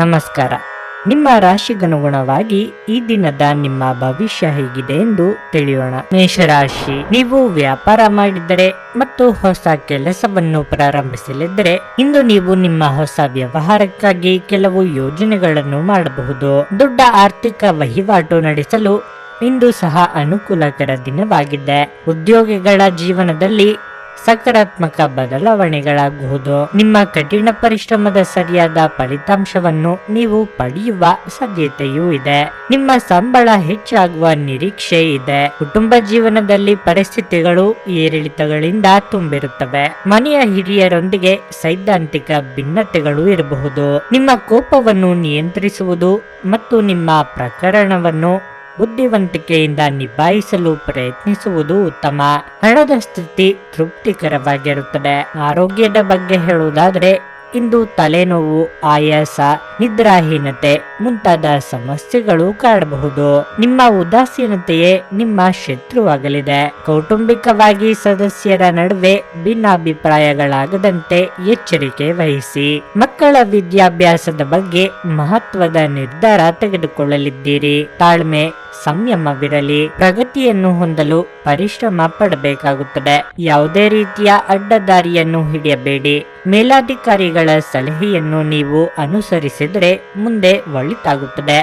ನಮಸ್ಕಾರ. ನಿಮ್ಮ ರಾಶಿಗನುಗುಣವಾಗಿ ಈ ದಿನದ ನಿಮ್ಮ ಭವಿಷ್ಯ ಹೇಗಿದೆ ಎಂದು ತಿಳಿಯೋಣ. ಮೇಷರಾಶಿ, ನೀವು ವ್ಯಾಪಾರ ಮಾಡಿದರೆ ಮತ್ತು ಹೊಸ ಕೆಲಸವನ್ನು ಪ್ರಾರಂಭಿಸಲಿದ್ದರೆ ಇಂದು ನೀವು ನಿಮ್ಮ ಹೊಸ ವ್ಯವಹಾರಕ್ಕಾಗಿ ಕೆಲವು ಯೋಜನೆಗಳನ್ನು ಮಾಡಬಹುದು. ದೊಡ್ಡ ಆರ್ಥಿಕ ವಹಿವಾಟು ನಡೆಸಲು ಇಂದು ಸಹ ಅನುಕೂಲಕರ ದಿನವಾಗಿದೆ. ಉದ್ಯೋಗಿಗಳ ಜೀವನದಲ್ಲಿ ಸಕಾರಾತ್ಮಕ ಬದಲಾವಣೆಗಳಾಗಬಹುದು. ನಿಮ್ಮ ಕಠಿಣ ಪರಿಶ್ರಮದ ಸರಿಯಾದ ಫಲಿತಾಂಶವನ್ನು ನೀವು ಪಡೆಯುವ ಸಾಧ್ಯತೆಯೂ ಇದೆ. ನಿಮ್ಮ ಸಂಬಳ ಹೆಚ್ಚಾಗುವ ನಿರೀಕ್ಷೆ ಇದೆ. ಕುಟುಂಬ ಜೀವನದಲ್ಲಿ ಪರಿಸ್ಥಿತಿಗಳು ಏರಿಳಿತಗಳಿಂದ ತುಂಬಿರುತ್ತವೆ. ಮನೆಯ ಹಿರಿಯರೊಂದಿಗೆ ಸೈದ್ಧಾಂತಿಕ ಭಿನ್ನತೆಗಳು ಇರಬಹುದು. ನಿಮ್ಮ ಕೋಪವನ್ನು ನಿಯಂತ್ರಿಸುವುದು ಮತ್ತು ನಿಮ್ಮ ಪ್ರಕರಣವನ್ನು ಬುದ್ಧಿವಂತಿಕೆಯಿಂದ ನಿಭಾಯಿಸಲು ಪ್ರಯತ್ನಿಸುವುದು ಉತ್ತಮ. ಹಣದ ಸ್ಥಿತಿ ತೃಪ್ತಿಕರವಾಗಿರುತ್ತದೆ. ಆರೋಗ್ಯದ ಬಗ್ಗೆ ಹೇಳುವುದಾದರೆ ಇಂದು ತಲೆನೋವು, ಆಯಾಸ, ನಿದ್ರಾಹೀನತೆ ಮುಂತಾದ ಸಮಸ್ಯೆಗಳು ಕಾಡಬಹುದು. ನಿಮ್ಮ ಉದಾಸೀನತೆಯೇ ನಿಮ್ಮ ಶತ್ರುವಾಗಲಿದೆ. ಕೌಟುಂಬಿಕವಾಗಿ ಸದಸ್ಯರ ನಡುವೆ ಭಿನ್ನಾಭಿಪ್ರಾಯಗಳಾಗದಂತೆ ಎಚ್ಚರಿಕೆ ವಹಿಸಿ. ಮಕ್ಕಳ ವಿದ್ಯಾಭ್ಯಾಸದ ಬಗ್ಗೆ ಮಹತ್ವದ ನಿರ್ಧಾರ ತೆಗೆದುಕೊಳ್ಳಲಿದ್ದೀರಿ. ತಾಳ್ಮೆ, ಸಂಯಮವಿರಲಿ. ಪ್ರಗತಿಯನ್ನು ಹೊಂದಲು ಪರಿಶ್ರಮ ಪಡಬೇಕಾಗುತ್ತದೆ. ಯಾವುದೇ ರೀತಿಯ ಅಡ್ಡದಾರಿಯನ್ನು ಹಿಡಿಯಬೇಡಿ. ಮೇಲಾಧಿಕಾರಿಗಳ ಸಲಹೆಯನ್ನು ನೀವು ಅನುಸರಿಸಿದರೆ ಮುಂದೆ ಒಳಿತಾಗುತ್ತದೆ.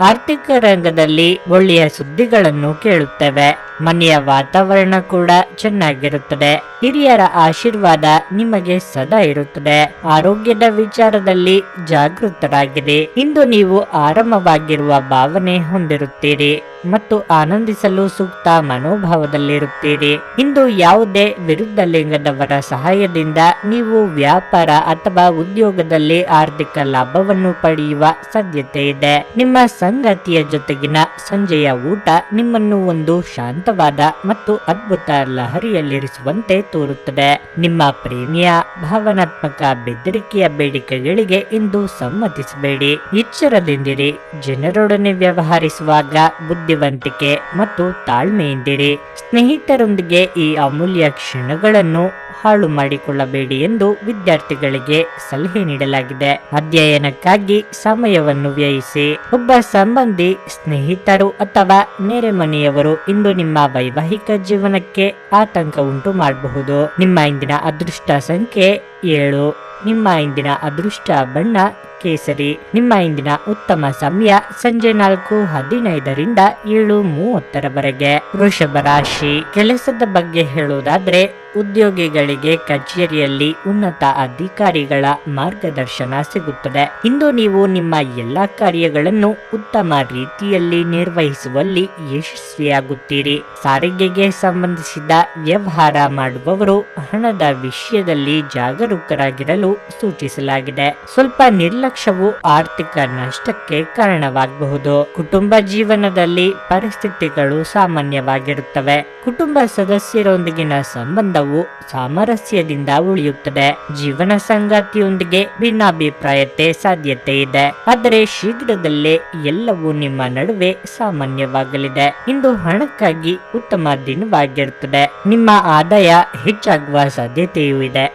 ಆರ್ಥಿಕ ರಂಗದಲ್ಲಿ ಒಳ್ಳೆಯ ಸುದ್ದಿಗಳನ್ನು ಕೇಳುತ್ತೇವೆ. ಮನೆಯ ವಾತಾವರಣ ಕೂಡ ಚೆನ್ನಾಗಿರುತ್ತದೆ. ಹಿರಿಯರ ಆಶೀರ್ವಾದ ನಿಮಗೆ ಸದಾ ಇರುತ್ತದೆ. ಆರೋಗ್ಯದ ವಿಚಾರದಲ್ಲಿ ಜಾಗೃತರಾಗಿರಿ. ಇಂದು ನೀವು ಆರಾಮವಾಗಿರುವ ಭಾವನೆ ಹೊಂದಿರುತ್ತೀರಿ ಮತ್ತು ಆನಂದಿಸಲು ಸೂಕ್ತ ಮನೋಭಾವದಲ್ಲಿರುತ್ತೀರಿ. ಇಂದು ಯಾವುದೇ ವಿರುದ್ಧ ಲಿಂಗದವರ ಸಹಾಯದಿಂದ ನೀವು ವ್ಯಾಪಾರ ಅಥವಾ ಉದ್ಯೋಗದಲ್ಲಿ ಆರ್ಥಿಕ ಲಾಭವನ್ನು ಪಡೆಯುವ ಸಾಧ್ಯತೆ ಇದೆ. ನಿಮ್ಮ ಸಂಗಾತಿಯ ಜೊತೆಗಿನ ಸಂಜೆಯ ಊಟ ನಿಮ್ಮನ್ನು ಒಂದು ಶಾಂತವಾದ ಮತ್ತು ಅದ್ಭುತ ಲಹರಿಯಲ್ಲಿರಿಸುವಂತೆ ತೋರುತ್ತದೆ. ನಿಮ್ಮ ಪ್ರೇಮಿಯ ಭಾವನಾತ್ಮಕ ಬೆದರಿಕೆಯ ಬೇಡಿಕೆಗಳಿಗೆ ಇಂದು ಸಮ್ಮತಿಸಬೇಡಿ. ಎಚ್ಚರದಿಂದಿರಿ. ಜನರೊಡನೆ ವ್ಯವಹರಿಸುವಾಗ ಬುದ್ಧಿವಂತಿಕೆ ಮತ್ತು ತಾಳ್ಮೆಯಿಂದಿರಿ. ಸ್ನೇಹಿತರೊಂದಿಗೆ ಈ ಅಮೂಲ್ಯ ಕ್ಷಣಗಳನ್ನು ಹಾಳು ಮಾಡಿಕೊಳ್ಳಬೇಡಿ ಎಂದು ವಿದ್ಯಾರ್ಥಿಗಳಿಗೆ ಸಲಹೆ ನೀಡಲಾಗಿದೆ. ಅಧ್ಯಯನಕ್ಕಾಗಿ ಸಮಯವನ್ನು ವ್ಯಯಿಸಿ. ಒಬ್ಬ ಸಂಬಂಧಿ, ಸ್ನೇಹಿತರು ಅಥವಾ ನೆರೆಮನೆಯವರು ಇಂದು ನಿಮ್ಮ ವೈವಾಹಿಕ ಜೀವನಕ್ಕೆ ಆತಂಕ ಉಂಟು ಮಾಡಬಹುದು. ನಿಮ್ಮ ಇಂದಿನ ಅದೃಷ್ಟ ಸಂಖ್ಯೆ 7. ನಿಮ್ಮ ಇಂದಿನ ಅದೃಷ್ಟ ಬಣ್ಣ ಕೇಸರಿ. ನಿಮ್ಮ ಇಂದಿನ ಉತ್ತಮ ಸಮಯ ಸಂಜೆ 4:15ರಿಂದ 7:30ರವರೆಗೆ. ವೃಷಭ ರಾಶಿ, ಕೆಲಸದ ಬಗ್ಗೆ ಹೇಳುವುದಾದ್ರೆ ಉದ್ಯೋಗಿಗಳಿಗೆ ಕಚೇರಿಯಲ್ಲಿ ಉನ್ನತ ಅಧಿಕಾರಿಗಳ ಮಾರ್ಗದರ್ಶನ ಸಿಗುತ್ತದೆ. ಇಂದು ನೀವು ನಿಮ್ಮ ಎಲ್ಲಾ ಕಾರ್ಯಗಳನ್ನು ಉತ್ತಮ ರೀತಿಯಲ್ಲಿ ನಿರ್ವಹಿಸುವಲ್ಲಿ ಯಶಸ್ವಿಯಾಗುತ್ತೀರಿ. ಸಾರಿಗೆಗೆ ಸಂಬಂಧಿಸಿದ ವ್ಯವಹಾರ ಮಾಡುವವರು ಹಣದ ವಿಷಯದಲ್ಲಿ ಜಾಗರೂಕರಾಗಿರಲು ಸೂಚಿಸಲಾಗಿದೆ. ಸ್ವಲ್ಪ ನಿರ್ಲಕ್ಷ್ಯವು ಆರ್ಥಿಕ ನಷ್ಟಕ್ಕೆ ಕಾರಣವಾಗಬಹುದು. ಕುಟುಂಬ ಜೀವನದಲ್ಲಿ ಪರಿಸ್ಥಿತಿಗಳು ಸಾಮಾನ್ಯವಾಗಿರುತ್ತವೆ. ಕುಟುಂಬ ಸದಸ್ಯರೊಂದಿಗಿನ ಸಂಬಂಧವು ಸಾಮರಸ್ಯದಿಂದ ಉಳಿಯುತ್ತದೆ. ಜೀವನ ಸಂಗಾತಿಯೊಂದಿಗೆ ಭಿನ್ನಾಭಿಪ್ರಾಯತೆ ಸಾಧ್ಯತೆ ಇದೆ, ಆದರೆ ಶೀಘ್ರದಲ್ಲೇ ಎಲ್ಲವೂ ನಿಮ್ಮ ನಡುವೆ ಸಾಮಾನ್ಯವಾಗಲಿದೆ. ಇಂದು ಹಣಕ್ಕಾಗಿ ಉತ್ತಮ ದಿನವಾಗಿರುತ್ತದೆ. ನಿಮ್ಮ ಆದಾಯ ಹೆಚ್ಚಾಗುವ ಸಾಧ್ಯತೆಯೂ ಇದೆ.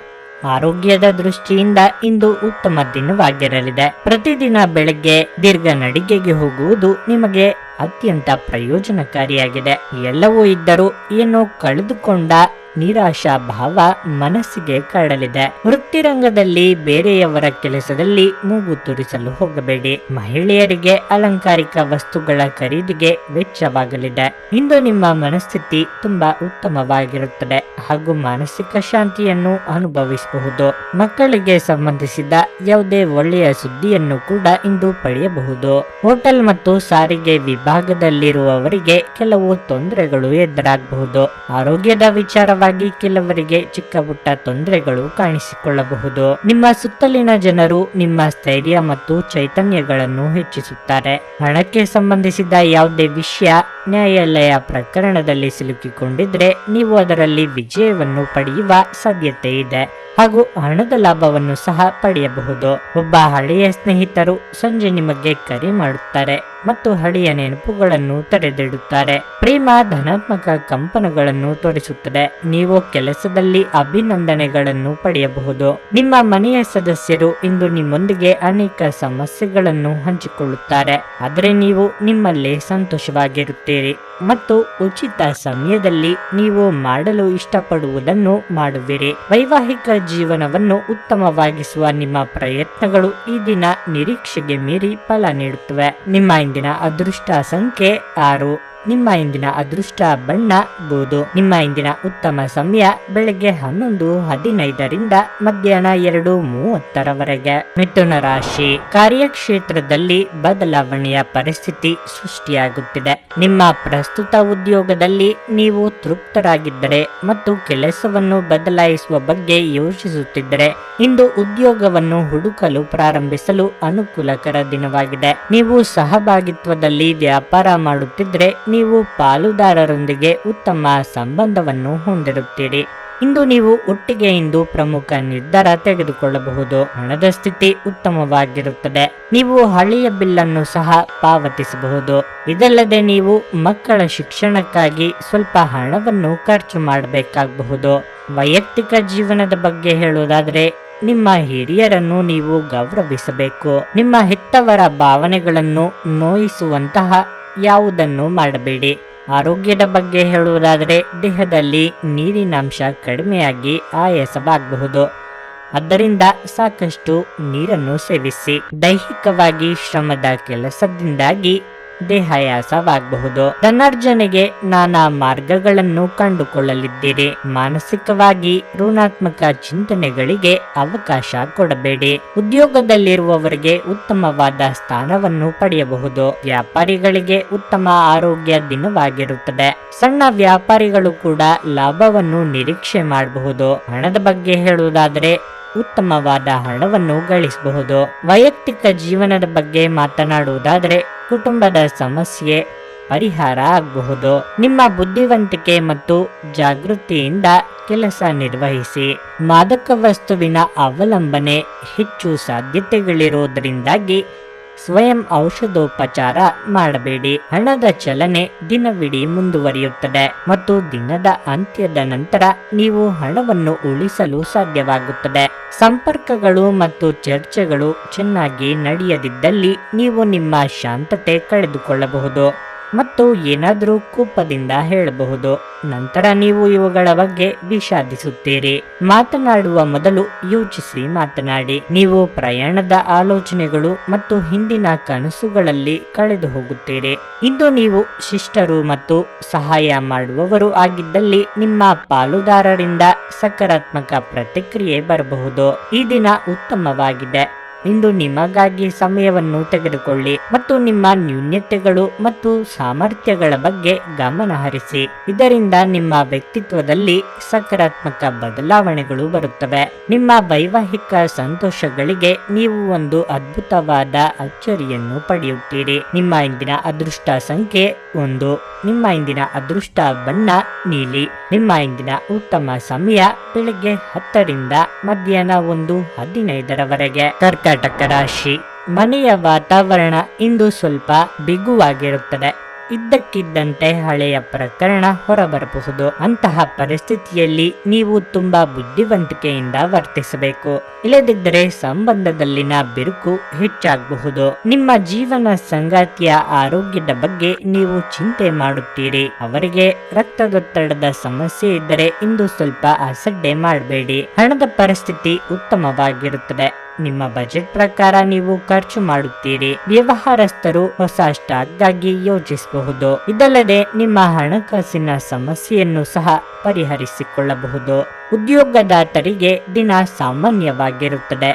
ಆರೋಗ್ಯದ ದೃಷ್ಟಿಯಿಂದ ಇಂದು ಉತ್ತಮ ದಿನವಾಗಿರಲಿದೆ. ಪ್ರತಿದಿನ ಬೆಳಗ್ಗೆ ದೀರ್ಘ ನಡಿಗೆಗೆ ಹೋಗುವುದು ನಿಮಗೆ ಅತ್ಯಂತ ಪ್ರಯೋಜನಕಾರಿಯಾಗಿದೆ. ಎಲ್ಲವೂ ಇದ್ದರೂ ಏನೋ ಕಳೆದುಕೊಂಡ ನಿರಾಶಾ ಭಾವ ಮನಸ್ಸಿಗೆ ಕಾಡಲಿದೆ. ವೃತ್ತಿರಂಗದಲ್ಲಿ ಬೇರೆಯವರ ಕೆಲಸದಲ್ಲಿ ಮೂಗು ತುರಿಸಲು ಹೋಗಬೇಡಿ. ಮಹಿಳೆಯರಿಗೆ ಅಲಂಕಾರಿಕ ವಸ್ತುಗಳ ಖರೀದಿಗೆ ವೆಚ್ಚವಾಗಲಿದೆ. ಇಂದು ನಿಮ್ಮ ಮನಸ್ಥಿತಿ ತುಂಬಾ ಉತ್ತಮವಾಗಿರುತ್ತದೆ ಹಾಗೂ ಮಾನಸಿಕ ಶಾಂತಿಯನ್ನು ಅನುಭವಿಸಬಹುದು. ಮಕ್ಕಳಿಗೆ ಸಂಬಂಧಿಸಿದ ಯಾವುದೇ ಒಳ್ಳೆಯ ಸುದ್ದಿಯನ್ನು ಕೂಡ ಇಂದು ಪಡೆಯಬಹುದು. ಹೋಟೆಲ್ ಮತ್ತು ಸಾರಿಗೆ ವಿಭಾಗದಲ್ಲಿರುವವರಿಗೆ ಕೆಲವು ತೊಂದರೆಗಳು ಎದುರಾಗಬಹುದು. ಆರೋಗ್ಯದ ವಿಚಾರ ಕೆಲವರಿಗೆ ಚಿಕ್ಕ ಪುಟ್ಟ ತೊಂದರೆಗಳು ಕಾಣಿಸಿಕೊಳ್ಳಬಹುದು. ನಿಮ್ಮ ಸುತ್ತಲಿನ ಜನರು ನಿಮ್ಮ ಸ್ಥೈರ್ಯ ಮತ್ತು ಚೈತನ್ಯಗಳನ್ನು ಹೆಚ್ಚಿಸುತ್ತಾರೆ. ಹಣಕ್ಕೆ ಸಂಬಂಧಿಸಿದ ಯಾವುದೇ ವಿಷಯ ನ್ಯಾಯಾಲಯ ಪ್ರಕರಣದಲ್ಲಿ ಸಿಲುಕಿಕೊಂಡಿದ್ರೆ ನೀವು ಅದರಲ್ಲಿ ವಿಜಯವನ್ನು ಪಡೆಯುವ ಸಾಧ್ಯತೆ ಇದೆ ಹಾಗೂ ಹಣದ ಲಾಭವನ್ನು ಸಹ ಪಡೆಯಬಹುದು. ಒಬ್ಬ ಹಳೆಯ ಸ್ನೇಹಿತರು ಸಂಜೆ ನಿಮಗೆ ಕರೆ ಮಾಡುತ್ತಾರೆ. ಮತ್ತು ಹಳೆಯ ನೆನಪುಗಳನ್ನು ತೆರೆದಿಡುತ್ತಾರೆ. ಪ್ರೇಮ ಧನಾತ್ಮಕ ಕಂಪನಗಳನ್ನು ತೋರಿಸುತ್ತದೆ. ನೀವು ಕೆಲಸದಲ್ಲಿ ಅಭಿನಂದನೆಗಳನ್ನು ಪಡೆಯಬಹುದು. ನಿಮ್ಮ ಮನೆಯ ಸದಸ್ಯರು ಇಂದು ನಿಮ್ಮೊಂದಿಗೆ ಅನೇಕ ಸಮಸ್ಯೆಗಳನ್ನು ಹಂಚಿಕೊಳ್ಳುತ್ತಾರೆ, ಆದರೆ ನೀವು ನಿಮ್ಮಲ್ಲೇ ಸಂತೋಷವಾಗಿರುತ್ತೀರಿ ಮತ್ತು ಉಚಿತ ಸಮಯದಲ್ಲಿ ನೀವು ಮಾಡಲು ಇಷ್ಟಪಡುವುದನ್ನು ಮಾಡುವಿರಿ. ವೈವಾಹಿಕ ಜೀವನವನ್ನು ಉತ್ತಮವಾಗಿಸುವ ನಿಮ್ಮ ಪ್ರಯತ್ನಗಳು ಈ ದಿನ ನಿರೀಕ್ಷೆಗೆ ಮೀರಿ ಫಲ ನೀಡುತ್ತವೆ. ನಿಮ್ಮ ಇಂದಿನ ಅದೃಷ್ಟ ಸಂಖ್ಯೆ 6. ನಿಮ್ಮ ಇಂದಿನ ಅದೃಷ್ಟ ಬಣ್ಣ ಬೂದು. ನಿಮ್ಮ ಇಂದಿನ ಉತ್ತಮ ಸಮಯ ಬೆಳಗ್ಗೆ 11:15 ಮಧ್ಯಾಹ್ನ 2:30 ಮಿಥುನ ರಾಶಿ. ಕಾರ್ಯಕ್ಷೇತ್ರದಲ್ಲಿ ಬದಲಾವಣೆಯ ಪರಿಸ್ಥಿತಿ ಸೃಷ್ಟಿಯಾಗುತ್ತಿದೆ. ನಿಮ್ಮ ಪ್ರಸ್ತುತ ಉದ್ಯೋಗದಲ್ಲಿ ನೀವು ತೃಪ್ತರಾಗಿದ್ದರೆ ಮತ್ತು ಕೆಲಸವನ್ನು ಬದಲಾಯಿಸುವ ಬಗ್ಗೆ ಯೋಚಿಸುತ್ತಿದ್ದರೆ ಇಂದು ಉದ್ಯೋಗವನ್ನು ಹುಡುಕಲು ಪ್ರಾರಂಭಿಸಲು ಅನುಕೂಲಕರ ದಿನವಾಗಿದೆ. ನೀವು ಸಹಭಾಗಿತ್ವದಲ್ಲಿ ವ್ಯಾಪಾರ ಮಾಡುತ್ತಿದ್ದರೆ ನೀವು ಪಾಲುದಾರರೊಂದಿಗೆ ಉತ್ತಮ ಸಂಬಂಧವನ್ನು ಹೊಂದಿರುತ್ತೀರಿ. ಇಂದು ನೀವು ಒಟ್ಟಿಗೆ ಪ್ರಮುಖ ನಿರ್ಧಾರ ತೆಗೆದುಕೊಳ್ಳಬಹುದು. ಹಣದ ಸ್ಥಿತಿ ಉತ್ತಮವಾಗಿರುತ್ತದೆ. ನೀವು ಹಳೆಯ ಬಿಲ್ಲನ್ನು ಸಹ ಪಾವತಿಸಬಹುದು. ಇದಲ್ಲದೆ ನೀವು ಮಕ್ಕಳ ಶಿಕ್ಷಣಕ್ಕಾಗಿ ಸ್ವಲ್ಪ ಹಣವನ್ನು ಖರ್ಚು ಮಾಡಬೇಕಾಗಬಹುದು. ವೈಯಕ್ತಿಕ ಜೀವನದ ಬಗ್ಗೆ ಹೇಳುವುದಾದರೆ ನಿಮ್ಮ ಹಿರಿಯರನ್ನು ನೀವು ಗೌರವಿಸಬೇಕು. ನಿಮ್ಮ ಹೆತ್ತವರ ಭಾವನೆಗಳನ್ನು ನೋಯಿಸುವಂತಹ ಯಾವುದನ್ನು ಮಾಡಬೇಡಿ. ಆರೋಗ್ಯದ ಬಗ್ಗೆ ಹೇಳುವುದಾದರೆ ದೇಹದಲ್ಲಿ ನೀರಿನಾಂಶ ಕಡಿಮೆಯಾಗಿ ಆಯಾಸವಾಗಬಹುದು, ಆದ್ದರಿಂದ ಸಾಕಷ್ಟು ನೀರನ್ನು ಸೇವಿಸಿ. ದೈಹಿಕವಾಗಿ ಶ್ರಮದ ಕೆಲಸದಿಂದಾಗಿ ದೇಹಾಯಾಸವಾಗಬಹುದು. ಧನಾರ್ಜನೆಗೆ ನಾನಾ ಮಾರ್ಗಗಳನ್ನು ಕಂಡುಕೊಳ್ಳಲಿದ್ದೀರಿ. ಮಾನಸಿಕವಾಗಿ ಋಣಾತ್ಮಕ ಚಿಂತನೆಗಳಿಗೆ ಅವಕಾಶ ಕೊಡಬೇಡಿ. ಉದ್ಯೋಗದಲ್ಲಿರುವವರಿಗೆ ಉತ್ತಮವಾದ ಸ್ಥಾನವನ್ನು ಪಡೆಯಬಹುದು. ವ್ಯಾಪಾರಿಗಳಿಗೆ ಉತ್ತಮ ಆರೋಗ್ಯ ದಿನವಾಗಿರುತ್ತದೆ. ಸಣ್ಣ ವ್ಯಾಪಾರಿಗಳು ಕೂಡ ಲಾಭವನ್ನು ನಿರೀಕ್ಷೆ ಮಾಡಬಹುದು. ಹಣದ ಬಗ್ಗೆ ಹೇಳುವುದಾದರೆ ಉತ್ತಮವಾದ ಹಣವನ್ನು ಗಳಿಸಬಹುದು. ವೈಯಕ್ತಿಕ ಜೀವನದ ಬಗ್ಗೆ ಮಾತನಾಡುವುದಾದರೆ ಕುಟುಂಬದ ಸಮಸ್ಯೆ ಪರಿಹಾರ ಆಗಬಹುದು. ನಿಮ್ಮ ಬುದ್ಧಿವಂತಿಕೆ ಮತ್ತು ಜಾಗೃತಿಯಿಂದ ಕೆಲಸ ನಿರ್ವಹಿಸಿ. ಮಾದಕ ವಸ್ತುವಿನ ಅವಲಂಬನೆ ಹೆಚ್ಚು ಸಾಧ್ಯತೆಗಳಿರುವುದರಿಂದಾಗಿ ಸ್ವಯಂ ಔಷಧೋಪಚಾರ ಮಾಡಬೇಡಿ. ಹಣದ ಚಲನೆ ದಿನವಿಡೀ ಮುಂದುವರಿಯುತ್ತದೆ ಮತ್ತು ದಿನದ ಅಂತ್ಯದ ನಂತರ ನೀವು ಹಣವನ್ನು ಉಳಿಸಲು ಸಾಧ್ಯವಾಗುತ್ತದೆ. ಸಂಪರ್ಕಗಳು ಮತ್ತು ಚರ್ಚೆಗಳು ಚೆನ್ನಾಗಿ ನಡೆಯದಿದ್ದಲ್ಲಿ ನೀವು ನಿಮ್ಮ ಶಾಂತತೆ ಕಳೆದುಕೊಳ್ಳಬಹುದು ಮತ್ತು ಏನಾದರೂ ಕೋಪದಿಂದ ಹೇಳಬಹುದು. ನಂತರ ನೀವು ಇವುಗಳ ಬಗ್ಗೆ ವಿಷಾದಿಸುತ್ತೀರಿ. ಮಾತನಾಡುವ ಮೊದಲು ಯೋಚಿಸಿ ಮಾತನಾಡಿ. ನೀವು ಪ್ರಯಾಣದ ಆಲೋಚನೆಗಳು ಮತ್ತು ಹಿಂದಿನ ಕನಸುಗಳಲ್ಲಿ ಕಳೆದು ಹೋಗುತ್ತೀರಿ. ಇಂದು ನೀವು ಶಿಷ್ಟರು ಮತ್ತು ಸಹಾಯ ಮಾಡುವವರು ಆಗಿದ್ದಲ್ಲಿ ನಿಮ್ಮ ಪಾಲುದಾರರಿಂದ ಸಕಾರಾತ್ಮಕ ಪ್ರತಿಕ್ರಿಯೆ ಬರಬಹುದು. ಈ ದಿನ ಉತ್ತಮವಾಗಿದೆ. ಇಂದು ನಿಮಗಾಗಿ ಸಮಯವನ್ನು ತೆಗೆದುಕೊಳ್ಳಿ ಮತ್ತು ನಿಮ್ಮ ನ್ಯೂನತೆಗಳು ಮತ್ತು ಸಾಮರ್ಥ್ಯಗಳ ಬಗ್ಗೆ ಗಮನ ಹರಿಸಿ. ಇದರಿಂದ ನಿಮ್ಮ ವ್ಯಕ್ತಿತ್ವದಲ್ಲಿ ಸಕಾರಾತ್ಮಕ ಬದಲಾವಣೆಗಳು ಬರುತ್ತವೆ. ನಿಮ್ಮ ವೈವಾಹಿಕ ಸಂತೋಷಗಳಿಗೆ ನೀವು ಒಂದು ಅದ್ಭುತವಾದ ಅಚ್ಚರಿಯನ್ನು ಪಡೆಯುತ್ತೀರಿ. ನಿಮ್ಮ ಇಂದಿನ ಅದೃಷ್ಟ ಸಂಖ್ಯೆ 1. ನಿಮ್ಮ ಇಂದಿನ ಅದೃಷ್ಟ ಬಣ್ಣ ನೀಲಿ. ನಿಮ್ಮ ಇಂದಿನ ಉತ್ತಮ ಸಮಯ ಬೆಳಗ್ಗೆ 10 ಮಧ್ಯಾಹ್ನ 1:15 ಕರ್ಕಾಟಕ ರಾಶಿ. ಮನೆಯ ವಾತಾವರಣ ಇಂದು ಸ್ವಲ್ಪ ಬಿಗುವಾಗಿರುತ್ತದೆ. ಇದ್ದಕ್ಕಿದ್ದಂತೆ ಹಳೆಯ ಪ್ರಕರಣ ಹೊರಬರಬಹುದು. ಅಂತಹ ಪರಿಸ್ಥಿತಿಯಲ್ಲಿ ನೀವು ತುಂಬಾ ಬುದ್ಧಿವಂತಿಕೆಯಿಂದ ವರ್ತಿಸಬೇಕು. ಇಲ್ಲದಿದ್ದರೆ ಸಂಬಂಧದಲ್ಲಿನ ಬಿರುಕು ಹೆಚ್ಚಾಗಬಹುದು. ನಿಮ್ಮ ಜೀವನ ಸಂಗಾತಿಯ ಆರೋಗ್ಯದ ಬಗ್ಗೆ ನೀವು ಚಿಂತೆ ಮಾಡುತ್ತೀರಿ. ಅವರಿಗೆ ರಕ್ತದೊತ್ತಡದ ಸಮಸ್ಯೆ ಇದ್ದರೆ ಇಂದು ಸ್ವಲ್ಪ ಅಸಡ್ಡೆ ಮಾಡಬೇಡಿ. ಹಣದ ಪರಿಸ್ಥಿತಿ ಉತ್ತಮವಾಗಿರುತ್ತದೆ. ನಿಮ್ಮ ಬಜೆಟ್ ಪ್ರಕಾರ ನೀವು ಖರ್ಚು ಮಾಡುತ್ತೀರಿ. ವ್ಯವಹಾರಸ್ಥರು ಹೊಸ ಸ್ಟಾಕ್ಗಾಗಿ ಯೋಚಿಸಬಹುದು. ಇದಲ್ಲದೆ ನಿಮ್ಮ ಹಣಕಾಸಿನ ಸಮಸ್ಯೆಯನ್ನು ಸಹ ಪರಿಹರಿಸಿಕೊಳ್ಳಬಹುದು. ಉದ್ಯೋಗದಾತರಿಗೆ ದಿನ ಸಾಮಾನ್ಯವಾಗಿರುತ್ತದೆ.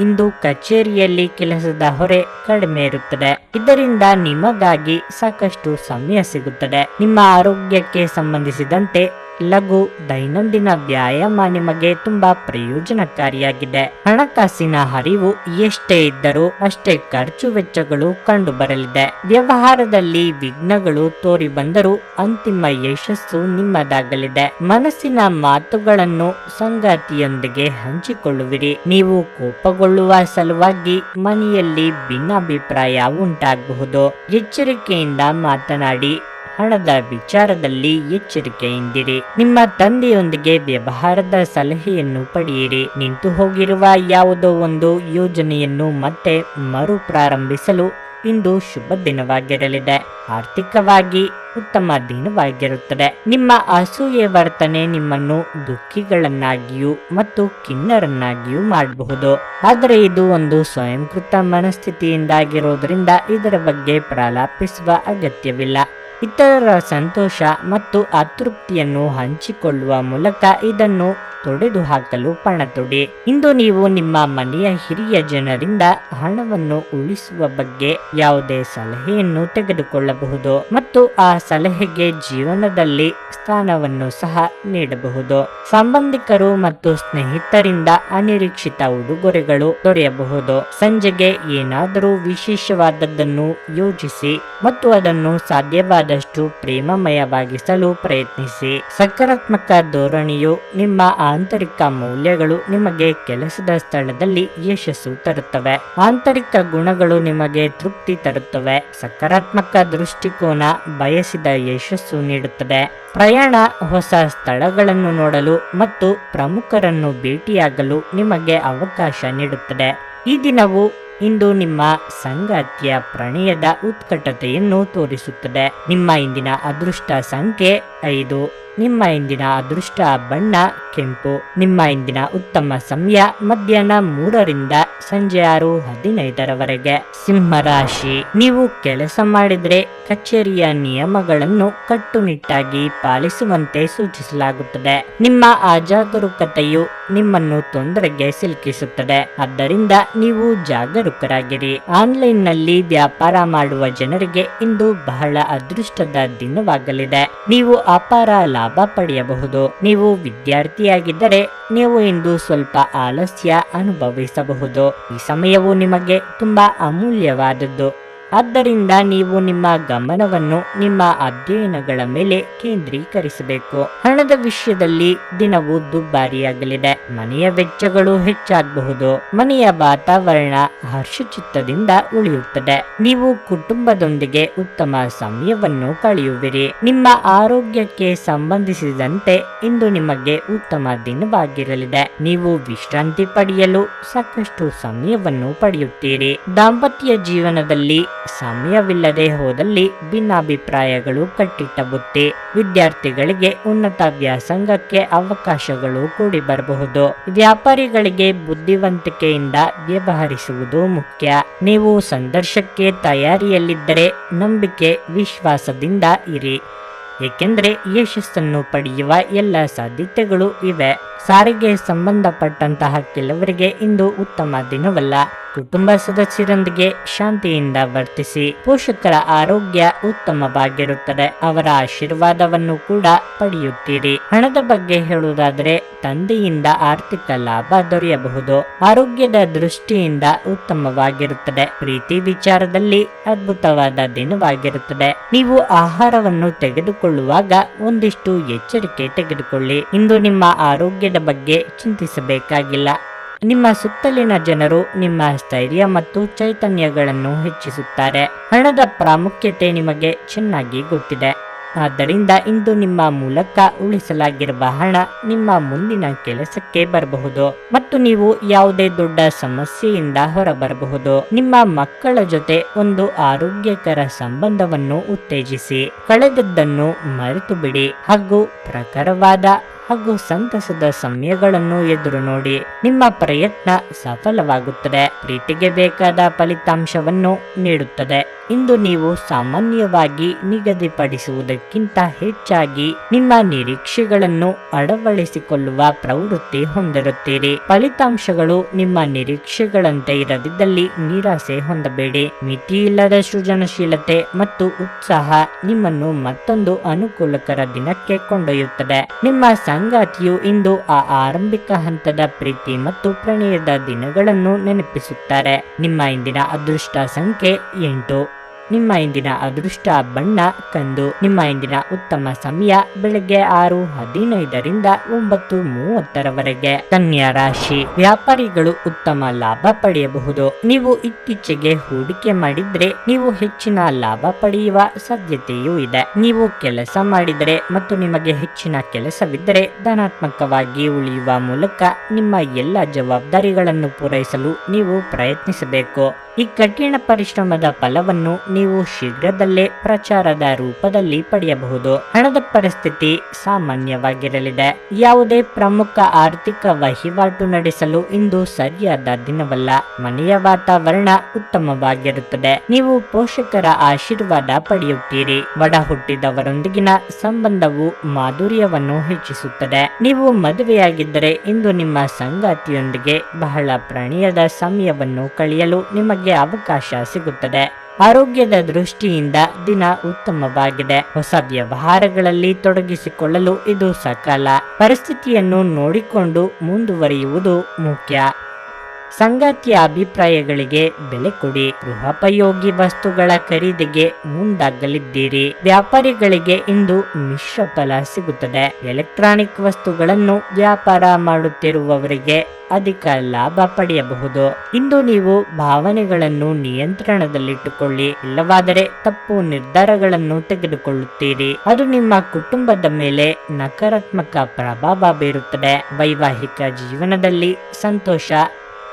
ಇಂದು ಕಚೇರಿಯಲ್ಲಿ ಕೆಲಸದ ಹೊರೆ ಕಡಿಮೆ ಇರುತ್ತದೆ. ಇದರಿಂದ ನಿಮಗಾಗಿ ಸಾಕಷ್ಟು ಸಮಯ ಸಿಗುತ್ತದೆ. ನಿಮ್ಮ ಆರೋಗ್ಯಕ್ಕೆ ಸಂಬಂಧಿಸಿದಂತೆ ಲಘು ದೈನಂದಿನ ವ್ಯಾಯಾಮ ನಿಮಗೆ ತುಂಬಾ ಪ್ರಯೋಜನಕಾರಿಯಾಗಿದೆ. ಹಣಕಾಸಿನ ಹರಿವು ಎಷ್ಟೇ ಇದ್ದರೂ ಅಷ್ಟೇ ಖರ್ಚು ವೆಚ್ಚಗಳು ಕಂಡು ಬರಲಿದೆ. ವ್ಯವಹಾರದಲ್ಲಿ ವಿಘ್ನಗಳು ತೋರಿ ಬಂದರೂ ಅಂತಿಮ ಯಶಸ್ಸು ನಿಮ್ಮದಾಗಲಿದೆ. ಮನಸ್ಸಿನ ಮಾತುಗಳನ್ನು ಸಂಗಾತಿಯೊಂದಿಗೆ ಹಂಚಿಕೊಳ್ಳುವಿರಿ. ನೀವು ಕೋಪಗೊಳ್ಳುವ ಸಲುವಾಗಿ ಮನೆಯಲ್ಲಿ ಭಿನ್ನಾಭಿಪ್ರಾಯ ಉಂಟಾಗಬಹುದು. ಎಚ್ಚರಿಕೆಯಿಂದ ಮಾತನಾಡಿ. ಹಣದ ವಿಚಾರದಲ್ಲಿ ಎಚ್ಚರಿಕೆಯಿಂದಿರಿ. ನಿಮ್ಮ ತಂದೆಯೊಂದಿಗೆ ವ್ಯವಹಾರದ ಸಲಹೆಯನ್ನು ಪಡೆಯಿರಿ. ನಿಂತು ಹೋಗಿರುವ ಯಾವುದೋ ಒಂದು ಯೋಜನೆಯನ್ನು ಮತ್ತೆ ಮರುಪ್ರಾರಂಭಿಸಲು ಇಂದು ಶುಭ ದಿನವಾಗಿರಲಿದೆ. ಆರ್ಥಿಕವಾಗಿ ಉತ್ತಮ ದಿನವಾಗಿರುತ್ತದೆ. ನಿಮ್ಮ ಅಸೂಯೆ ವರ್ತನೆ ನಿಮ್ಮನ್ನು ದುಃಖಿಗಳನ್ನಾಗಿಯೂ ಮತ್ತು ಖಿನ್ನರನ್ನಾಗಿಯೂ ಮಾಡಬಹುದು. ಆದರೆ ಇದು ಒಂದು ಸ್ವಯಂಕೃತ ಮನಸ್ಥಿತಿಯಿಂದಾಗಿರೋದ್ರಿಂದ ಇದರ ಬಗ್ಗೆ ಪ್ರಲಾಪಿಸುವ ಅಗತ್ಯವಿಲ್ಲ. ಇತರರ ಸಂತೋಷ ಮತ್ತು ಅತೃಪ್ತಿಯನ್ನು ಹಂಚಿಕೊಳ್ಳುವ ಮೂಲಕ ಇದನ್ನು ತೊಡೆದು ಹಾಕಲು ಪಣ ತೊಡಿ. ಇಂದು ನೀವು ನಿಮ್ಮ ಮನೆಯ ಹಿರಿಯ ಜನರಿಂದ ಹಣವನ್ನು ಉಳಿಸುವ ಬಗ್ಗೆ ಯಾವುದೇ ಸಲಹೆಯನ್ನು ತೆಗೆದುಕೊಳ್ಳಬಹುದು ಮತ್ತು ಆ ಸಲಹೆಗೆ ಜೀವನದಲ್ಲಿ ಸ್ಥಾನವನ್ನು ಸಹ ನೀಡಬಹುದು. ಸಂಬಂಧಿಕರು ಮತ್ತು ಸ್ನೇಹಿತರಿಂದ ಅನಿರೀಕ್ಷಿತ ಉಡುಗೊರೆಗಳು ದೊರೆಯಬಹುದು. ಸಂಜೆಗೆ ಏನಾದರೂ ವಿಶೇಷವಾದದ್ದನ್ನು ಯೋಜಿಸಿ ಮತ್ತು ಅದನ್ನು ಸಾಧ್ಯವಾದಷ್ಟು ಪ್ರೇಮಮಯವಾಗಿಸಲು ಪ್ರಯತ್ನಿಸಿ. ಸಕಾರಾತ್ಮಕ ಧೋರಣೆಯು ನಿಮ್ಮ ಆಂತರಿಕ ಮೌಲ್ಯಗಳು ನಿಮಗೆ ಕೆಲಸದ ಸ್ಥಳದಲ್ಲಿ ಯಶಸ್ಸು ತರುತ್ತವೆ. ಆಂತರಿಕ ಗುಣಗಳು ನಿಮಗೆ ತೃಪ್ತಿ ತರುತ್ತವೆ. ಸಕಾರಾತ್ಮಕ ದೃಷ್ಟಿಕೋನ ಬಯಸಿದ ಯಶಸ್ಸು ನೀಡುತ್ತದೆ. ಪ್ರಯಾಣ ಹೊಸ ಸ್ಥಳಗಳನ್ನು ನೋಡಲು ಮತ್ತು ಪ್ರಮುಖರನ್ನು ಭೇಟಿಯಾಗಲು ನಿಮಗೆ ಅವಕಾಶ ನೀಡುತ್ತದೆ. ಈ ದಿನವು ಇಂದು ನಿಮ್ಮ ಸಂಗಾತಿಯ ಪ್ರಣಯದ ಉತ್ಕಟತೆಯನ್ನು ತೋರಿಸುತ್ತದೆ. ನಿಮ್ಮ ಇಂದಿನ ಅದೃಷ್ಟ ಸಂಖ್ಯೆ 5. ನಿಮ್ಮ ಇಂದಿನ ಅದೃಷ್ಟ ಬಣ್ಣ ಕೆಂಪು. ನಿಮ್ಮ ಇಂದಿನ ಉತ್ತಮ ಸಮಯ ಮಧ್ಯಾಹ್ನ 3ರಿಂದ ಸಂಜೆ 6:15ರವರೆಗೆ. ಸಿಂಹ ರಾಶಿ. ನೀವು ಕೆಲಸ ಮಾಡಿದ್ರೆ ಕಚೇರಿಯ ನಿಯಮಗಳನ್ನು ಕಟ್ಟುನಿಟ್ಟಾಗಿ ಪಾಲಿಸುವಂತೆ ಸೂಚಿಸಲಾಗುತ್ತದೆ. ನಿಮ್ಮ ಅಜಾಗರೂಕತೆಯು ನಿಮ್ಮನ್ನು ತೊಂದರೆಗೆ ಸಿಲುಕಿಸುತ್ತದೆ. ಆದ್ದರಿಂದ ನೀವು ಜಾಗರೂಕರಾಗಿರಿ. ಆನ್ಲೈನ್ನಲ್ಲಿ ವ್ಯಾಪಾರ ಮಾಡುವ ಜನರಿಗೆ ಇಂದು ಬಹಳ ಅದೃಷ್ಟದ ದಿನವಾಗಲಿದೆ. ನೀವು ಅಪಾರ ಲಾಭ ಪಡೆಯಬಹುದು. ನೀವು ವಿದ್ಯಾರ್ಥಿಯಾಗಿದ್ದರೆ ನೀವು ಇಂದು ಸ್ವಲ್ಪ ಆಲಸ್ಯ ಅನುಭವಿಸಬಹುದು. ಈ ಸಮಯವು ನಿಮಗೆ ತುಂಬಾ ಅಮೂಲ್ಯವಾದದ್ದು. ಆದ್ದರಿಂದ ನೀವು ನಿಮ್ಮ ಗಮನವನ್ನು ನಿಮ್ಮ ಅಧ್ಯಯನಗಳ ಮೇಲೆ ಕೇಂದ್ರೀಕರಿಸಬೇಕು. ಹಣದ ವಿಷಯದಲ್ಲಿ ದಿನವು ದುಬಾರಿಯಾಗಲಿದೆ. ಮನೆಯ ವೆಚ್ಚಗಳು ಹೆಚ್ಚಾಗಬಹುದು. ಮನೆಯ ವಾತಾವರಣ ಹರ್ಷಚಿತ್ತದಿಂದ ಉಳಿಯುತ್ತದೆ. ನೀವು ಕುಟುಂಬದೊಂದಿಗೆ ಉತ್ತಮ ಸಮಯವನ್ನು ಕಳೆಯುವಿರಿ. ನಿಮ್ಮ ಆರೋಗ್ಯಕ್ಕೆ ಸಂಬಂಧಿಸಿದಂತೆ ಇಂದು ನಿಮಗೆ ಉತ್ತಮ ದಿನವಾಗಿರಲಿದೆ. ನೀವು ವಿಶ್ರಾಂತಿ ಪಡೆಯಲು ಸಾಕಷ್ಟು ಸಮಯವನ್ನು ಪಡೆಯುತ್ತೀರಿ. ದಾಂಪತ್ಯ ಜೀವನದಲ್ಲಿ ಸಮಯವಿಲ್ಲದೆ ಹೋದಲ್ಲಿ ಭಿನ್ನಾಭಿಪ್ರಾಯಗಳು ಕಟ್ಟಿಟ್ಟ ಬುತ್ತಿ. ವಿದ್ಯಾರ್ಥಿಗಳಿಗೆ ಉನ್ನತ ವ್ಯಾಸಂಗಕ್ಕೆ ಅವಕಾಶಗಳು ಕೂಡಿ ಬರಬಹುದು. ವ್ಯಾಪಾರಿಗಳಿಗೆ ಬುದ್ಧಿವಂತಿಕೆಯಿಂದ ವ್ಯವಹರಿಸುವುದು ಮುಖ್ಯ. ನೀವು ಸಂಘರ್ಷಕ್ಕೆ ತಯಾರಿಯಲ್ಲಿದ್ದರೆ ನಂಬಿಕೆ ವಿಶ್ವಾಸದಿಂದ ಇರಿ, ಏಕೆಂದರೆ ಯಶಸ್ಸನ್ನು ಪಡೆಯುವ ಎಲ್ಲ ಸಾಧ್ಯತೆಗಳು ಇವೆ. ಸಾರಿಗೆ ಸಂಬಂಧಪಟ್ಟಂತಹ ಕೆಲವರಿಗೆ ಇಂದು ಉತ್ತಮ ದಿನವಲ್ಲ. ಕುಟುಂಬ ಸದಸ್ಯರೊಂದಿಗೆ ಶಾಂತಿಯಿಂದ ವರ್ತಿಸಿ. ಪೋಷಕರ ಆರೋಗ್ಯ ಉತ್ತಮವಾಗಿರುತ್ತದೆ. ಅವರ ಆಶೀರ್ವಾದವನ್ನು ಕೂಡ ಪಡೆಯುತ್ತೀರಿ. ಹಣದ ಬಗ್ಗೆ ಹೇಳುವುದಾದರೆ ತಂದೆಯಿಂದ ಆರ್ಥಿಕ ಲಾಭ ದೊರೆಯಬಹುದು. ಆರೋಗ್ಯದ ದೃಷ್ಟಿಯಿಂದ ಉತ್ತಮವಾಗಿರುತ್ತದೆ. ಪ್ರೀತಿ ವಿಚಾರದಲ್ಲಿ ಅದ್ಭುತವಾದ ದಿನವಾಗಿರುತ್ತದೆ. ನೀವು ಆಹಾರವನ್ನು ತೆಗೆದುಕೊಳ್ಳುವಾಗ ಒಂದಿಷ್ಟು ಎಚ್ಚರಿಕೆ ತೆಗೆದುಕೊಳ್ಳಿ. ಇಂದು ನಿಮ್ಮ ಆರೋಗ್ಯದ ಬಗ್ಗೆ ಚಿಂತಿಸಬೇಕಾಗಿಲ್ಲ. ನಿಮ್ಮ ಸುತ್ತಲಿನ ಜನರು ನಿಮ್ಮ ಸ್ಥೈರ್ಯ ಮತ್ತು ಚೈತನ್ಯಗಳನ್ನು ಹೆಚ್ಚಿಸುತ್ತಾರೆ. ಹಣದ ಪ್ರಾಮುಖ್ಯತೆ ನಿಮಗೆ ಚೆನ್ನಾಗಿ ಗೊತ್ತಿದೆ. ಆದ್ದರಿಂದ ಇಂದು ನಿಮ್ಮ ಮೂಲಕ ಉಳಿಸಲಾಗಿರುವ ಹಣ ನಿಮ್ಮ ಮುಂದಿನ ಕೆಲಸಕ್ಕೆ ಬರಬಹುದು ಮತ್ತು ನೀವು ಯಾವುದೇ ದೊಡ್ಡ ಸಮಸ್ಯೆಯಿಂದ ಹೊರಬರಬಹುದು. ನಿಮ್ಮ ಮಕ್ಕಳ ಜೊತೆ ಒಂದು ಆರೋಗ್ಯಕರ ಸಂಬಂಧವನ್ನು ಉತ್ತೇಜಿಸಿ. ಕಳೆದದ್ದನ್ನು ಮರೆತು ಬಿಡಿ ಹಾಗೂ ಪ್ರಖರವಾದ ಹಾಗೂ ಸಂತಸದ ಸಮಯಗಳನ್ನು ಎದುರು ನೋಡಿ. ನಿಮ್ಮ ಪ್ರಯತ್ನ ಸಫಲವಾಗುತ್ತದೆ, ಪ್ರೀತಿಗೆ ಬೇಕಾದ ಫಲಿತಾಂಶವನ್ನು ನೀಡುತ್ತದೆ. ಇಂದು ನೀವು ಸಾಮಾನ್ಯವಾಗಿ ನಿಗದಿಪಡಿಸುವುದಕ್ಕಿಂತ ಹೆಚ್ಚಾಗಿ ನಿಮ್ಮ ನಿರೀಕ್ಷೆಗಳನ್ನು ಅಳವಡಿಸಿಕೊಳ್ಳುವ ಪ್ರವೃತ್ತಿ ಹೊಂದಿರುತ್ತೀರಿ. ಫಲಿತಾಂಶಗಳು ನಿಮ್ಮ ನಿರೀಕ್ಷೆಗಳಂತೆ ಇರದಿದ್ದಲ್ಲಿ ನಿರಾಸೆ ಹೊಂದಬೇಡಿ. ಮಿತಿಯಿಲ್ಲದ ಸೃಜನಶೀಲತೆ ಮತ್ತು ಉತ್ಸಾಹ ನಿಮ್ಮನ್ನು ಮತ್ತೊಂದು ಅನುಕೂಲಕರ ದಿನಕ್ಕೆ ಕೊಂಡೊಯ್ಯುತ್ತದೆ. ನಿಮ್ಮ ಸಂಗಾತಿಯು ಇಂದು ಆ ಆರಂಭಿಕ ಹಂತದ ಪ್ರೀತಿ ಮತ್ತು ಪ್ರಣಯದ ದಿನಗಳನ್ನು ನೆನಪಿಸುತ್ತಾರೆ. ನಿಮ್ಮ ಇಂದಿನ ಅದೃಷ್ಟ ಸಂಖ್ಯೆ 8. ನಿಮ್ಮ ಇಂದಿನ ಅದೃಷ್ಟ ಬಣ್ಣ ಕಂದು. ನಿಮ್ಮ ಇಂದಿನ ಉತ್ತಮ ಸಮಯ ಬೆಳಗ್ಗೆ 6:15ರಿಂದ 9:30ರವರೆಗೆ. ಕನ್ಯಾ ರಾಶಿ. ವ್ಯಾಪಾರಿಗಳು ಉತ್ತಮ ಲಾಭ ಪಡೆಯಬಹುದು. ನೀವು ಇತ್ತೀಚೆಗೆ ಹೂಡಿಕೆ ಮಾಡಿದ್ರೆ ನೀವು ಹೆಚ್ಚಿನ ಲಾಭ ಪಡೆಯುವ ಸಾಧ್ಯತೆಯೂ ಇದೆ. ನೀವು ಕೆಲಸ ಮಾಡಿದರೆ ಮತ್ತು ನಿಮಗೆ ಹೆಚ್ಚಿನ ಕೆಲಸವಿದ್ದರೆ ಧನಾತ್ಮಕವಾಗಿ ಉಳಿಯುವ ಮೂಲಕ ನಿಮ್ಮ ಎಲ್ಲ ಜವಾಬ್ದಾರಿಗಳನ್ನು ಪೂರೈಸಲು ನೀವು ಪ್ರಯತ್ನಿಸಬೇಕು. ಈ ಕಠಿಣ ಪರಿಶ್ರಮದ ಫಲವನ್ನು ನೀವು ಶೀಘ್ರದಲ್ಲೇ ಪ್ರಚಾರದ ರೂಪದಲ್ಲಿ ಪಡೆಯಬಹುದು. ಹಣದ ಪರಿಸ್ಥಿತಿ ಸಾಮಾನ್ಯವಾಗಿರಲಿದೆ. ಯಾವುದೇ ಪ್ರಮುಖ ಆರ್ಥಿಕ ವಹಿವಾಟು ನಡೆಸಲು ಇಂದು ಸರಿಯಾದ ದಿನವಲ್ಲ. ಮನೆಯ ವಾತಾವರಣ ಉತ್ತಮವಾಗಿರುತ್ತದೆ. ನೀವು ಪೋಷಕರ ಆಶೀರ್ವಾದ ಪಡೆಯುತ್ತೀರಿ. ಒಡ ಹುಟ್ಟಿದವರೊಂದಿಗಿನ ಸಂಬಂಧವು ಮಾಧುರ್ಯವನ್ನು ಹೆಚ್ಚಿಸುತ್ತದೆ. ನೀವು ಮದುವೆಯಾಗಿದ್ದರೆ ಇಂದು ನಿಮ್ಮ ಸಂಗಾತಿಯೊಂದಿಗೆ ಬಹಳ ಪ್ರಣಯದ ಸಮಯವನ್ನು ಕಳೆಯಲು ನಿಮಗೆ ಅವಕಾಶ ಸಿಗುತ್ತದೆ. ಆರೋಗ್ಯದ ದೃಷ್ಟಿಯಿಂದ ದಿನ ಉತ್ತಮವಾಗಿದೆ. ಹೊಸ ವ್ಯವಹಾರಗಳಲ್ಲಿ ತೊಡಗಿಸಿಕೊಳ್ಳಲು ಇದು ಸಕಾಲ. ಪರಿಸ್ಥಿತಿಯನ್ನು ನೋಡಿಕೊಂಡು ಮುಂದುವರಿಯುವುದು ಮುಖ್ಯ. ಸಂಗಾತಿಯ ಅಭಿಪ್ರಾಯಗಳಿಗೆ ಬೆಲೆ ಕೊಡಿ. ಗೃಹೋಪಯೋಗಿ ವಸ್ತುಗಳ ಖರೀದಿಗೆ ಮುಂದಾಗಲಿದ್ದೀರಿ. ವ್ಯಾಪಾರಿಗಳಿಗೆ ಇಂದು ಮಿಶ್ರ ಫಲ ಸಿಗುತ್ತದೆ. ಎಲೆಕ್ಟ್ರಾನಿಕ್ ವಸ್ತುಗಳನ್ನು ವ್ಯಾಪಾರ ಮಾಡುತ್ತಿರುವವರಿಗೆ ಅಧಿಕ ಲಾಭ ಪಡೆಯಬಹುದು. ಇಂದು ನೀವು ಭಾವನೆಗಳನ್ನು ನಿಯಂತ್ರಣದಲ್ಲಿಟ್ಟುಕೊಳ್ಳಿ, ಇಲ್ಲವಾದರೆ ತಪ್ಪು ನಿರ್ಧಾರಗಳನ್ನು ತೆಗೆದುಕೊಳ್ಳುತ್ತೀರಿ. ಅದು ನಿಮ್ಮ ಕುಟುಂಬದ ಮೇಲೆ ನಕಾರಾತ್ಮಕ ಪ್ರಭಾವ ಬೀರುತ್ತದೆ. ವೈವಾಹಿಕ ಜೀವನದಲ್ಲಿ ಸಂತೋಷ.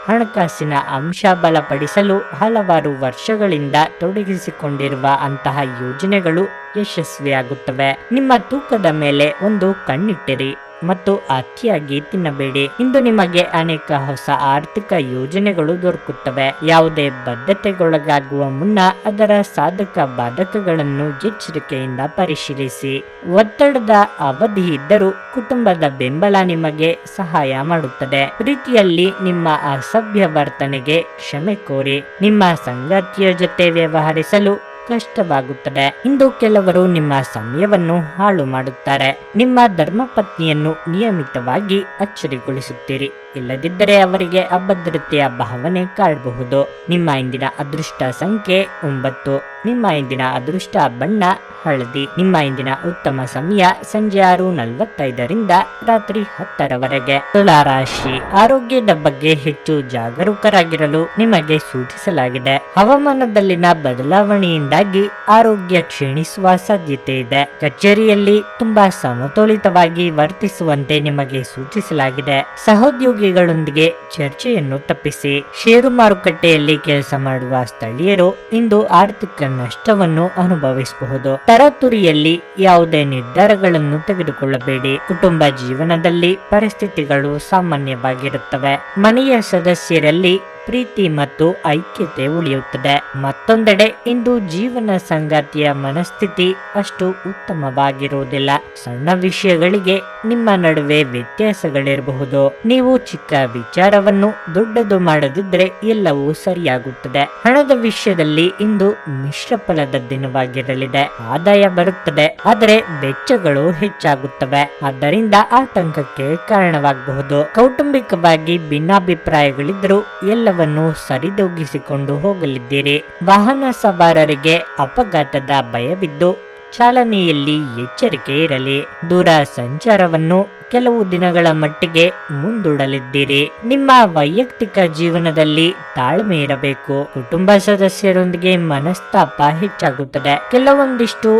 ಹಣಕಾಸಿನ ಅಂಶ ಬಲಪಡಿಸಲು ಹಲವಾರು ವರ್ಷಗಳಿಂದ ತೊಡಗಿಸಿಕೊಂಡಿರುವ ಅಂತಹ ಯೋಜನೆಗಳು ಯಶಸ್ವಿಯಾಗುತ್ತವೆ. ನಿಮ್ಮ ತೂಕದ ಮೇಲೆ ಒಂದು ಕಣ್ಣಿಟ್ಟಿರಿ ಮತ್ತು ಅತಿಯಾಗಿ ತಿನ್ನಬೇಡಿ. ಇಂದು ನಿಮಗೆ ಅನೇಕ ಹೊಸ ಆರ್ಥಿಕ ಯೋಜನೆಗಳು ದೊರಕುತ್ತವೆ. ಯಾವುದೇ ಬದ್ಧತೆಗೊಳಗಾಗುವ ಮುನ್ನ ಅದರ ಸಾಧಕ ಬಾಧಕಗಳನ್ನು ಎಚ್ಚರಿಕೆಯಿಂದ ಪರಿಶೀಲಿಸಿ. ಒತ್ತಡದ ಅವಧಿ ಇದ್ದರೂ ಕುಟುಂಬದ ಬೆಂಬಲ ನಿಮಗೆ ಸಹಾಯ ಮಾಡುತ್ತದೆ. ಪ್ರೀತಿಯಲ್ಲಿ ನಿಮ್ಮ ಅಸಭ್ಯ ವರ್ತನೆಗೆ ಕ್ಷಮೆ ಕೋರಿ. ನಿಮ್ಮ ಸಂಗಾತಿಯ ಜೊತೆ ವ್ಯವಹರಿಸಲು ಕಷ್ಟವಾಗುತ್ತದೆ. ಇಂದು ಕೆಲವರು ನಿಮ್ಮ ಸಮಯವನ್ನು ಹಾಳು ಮಾಡುತ್ತಾರೆ. ನಿಮ್ಮ ಧರ್ಮಪತ್ನಿಯನ್ನು ನಿಯಮಿತವಾಗಿ ಅಚ್ಚರಿಗೊಳಿಸುತ್ತೀರಿ, ಇಲ್ಲದಿದ್ದರೆ ಅವರಿಗೆ ಅಭದ್ರತೆಯ ಭಾವನೆ ಕಾಡಬಹುದು. ನಿಮ್ಮ ಇಂದಿನ ಅದೃಷ್ಟ ಸಂಖ್ಯೆ 9. ನಿಮ್ಮ ಇಂದಿನ ಅದೃಷ್ಟ ಬಣ್ಣ ಹಳದಿ. ನಿಮ್ಮ ಇಂದಿನ ಉತ್ತಮ ಸಮಯ ಸಂಜೆ 6:45ರಿಂದ ರಾತ್ರಿ 10ರವರೆಗೆ. ತುಲಾ ರಾಶಿ. ಆರೋಗ್ಯದ ಬಗ್ಗೆ ಹೆಚ್ಚು ಜಾಗರೂಕರಾಗಿರಲು ನಿಮಗೆ ಸೂಚಿಸಲಾಗಿದೆ. ಹವಾಮಾನದಲ್ಲಿನ ಬದಲಾವಣೆಯಿಂದಾಗಿ ಆರೋಗ್ಯ ಕ್ಷೀಣಿಸುವ ಸಾಧ್ಯತೆ ಇದೆ. ಕಚೇರಿಯಲ್ಲಿ ತುಂಬಾ ಸಮತೋಲಿತವಾಗಿ ವರ್ತಿಸುವಂತೆ ನಿಮಗೆ ಸೂಚಿಸಲಾಗಿದೆ. ಸಹೋದ್ಯೋಗಿಗಳೊಂದಿಗೆ ಚರ್ಚೆಯನ್ನು ತಪ್ಪಿಸಿ. ಷೇರು ಮಾರುಕಟ್ಟೆಯಲ್ಲಿ ಕೆಲಸ ಮಾಡುವ ಸ್ಥಳೀಯರು ಇಂದು ಆರ್ಥಿಕ ನಷ್ಟವನ್ನು ಅನುಭವಿಸಬಹುದು. ತರಾತುರಿಯಲ್ಲಿ ಯಾವುದೇ ನಿರ್ಧಾರಗಳನ್ನು ತೆಗೆದುಕೊಳ್ಳಬೇಡಿ. ಕುಟುಂಬ ಜೀವನದಲ್ಲಿ ಪರಿಸ್ಥಿತಿಗಳು ಸಾಮಾನ್ಯವಾಗಿರುತ್ತವೆ. ಮನೆಯ ಸದಸ್ಯರಲ್ಲಿ ಪ್ರೀತಿ ಮತ್ತು ಐಕ್ಯತೆ ಉಳಿಯುತ್ತದೆ. ಮತ್ತೊಂದೆಡೆ ಇಂದು ಜೀವನ ಸಂಗಾತಿಯ ಮನಸ್ಥಿತಿ ಅಷ್ಟು ಉತ್ತಮವಾಗಿರುವುದಿಲ್ಲ. ಸಣ್ಣ ವಿಷಯಗಳಿಗೆ ನಿಮ್ಮ ನಡುವೆ ವ್ಯತ್ಯಾಸಗಳಿರಬಹುದು. ನೀವು ಚಿಕ್ಕ ವಿಚಾರವನ್ನು ದೊಡ್ಡದು ಮಾಡದಿದ್ದರೆ ಎಲ್ಲವೂ ಸರಿಯಾಗುತ್ತದೆ. ಹಣದ ವಿಷಯದಲ್ಲಿ ಇಂದು ಮಿಶ್ರ ಫಲದ ದಿನವಾಗಿರಲಿದೆ. ಆದಾಯ ಬರುತ್ತದೆ, ಆದರೆ ವೆಚ್ಚಗಳು ಹೆಚ್ಚಾಗುತ್ತವೆ. ಆದ್ದರಿಂದ ಆತಂಕಕ್ಕೆ ಕಾರಣವಾಗಬಹುದು. ಕೌಟುಂಬಿಕವಾಗಿ ಭಿನ್ನಾಭಿಪ್ರಾಯಗಳಿದ್ದರೂ ಎಲ್ಲವನ್ನೂ ಸರಿದೂಗಿಸಿಕೊಂಡು ಹೋಗಲಿದ್ದೀರಿ. ವಾಹನ ಸವಾರರಿಗೆ ಅಪಘಾತದ ಭಯವಿದ್ದು ಚಾಲನೆಯಲ್ಲಿ ಎಚ್ಚರಿಕೆ ಇರಲಿ. ದೂರ ಸಂಚಾರವನ್ನು ಕೆಲವು ದಿನಗಳ ಮಟ್ಟಿಗೆ ಮುಂದೂಡಲಿದ್ದೀರಿ. ನಿಮ್ಮ ವೈಯಕ್ತಿಕ ಜೀವನದಲ್ಲಿ ತಾಳ್ಮೆ ಇರಬೇಕು. ಕುಟುಂಬ ಸದಸ್ಯರೊಂದಿಗೆ ಮನಸ್ತಾಪ ಹೆಚ್ಚಾಗುತ್ತದೆ. ಕೆಲವೊಂದಿಷ್ಟು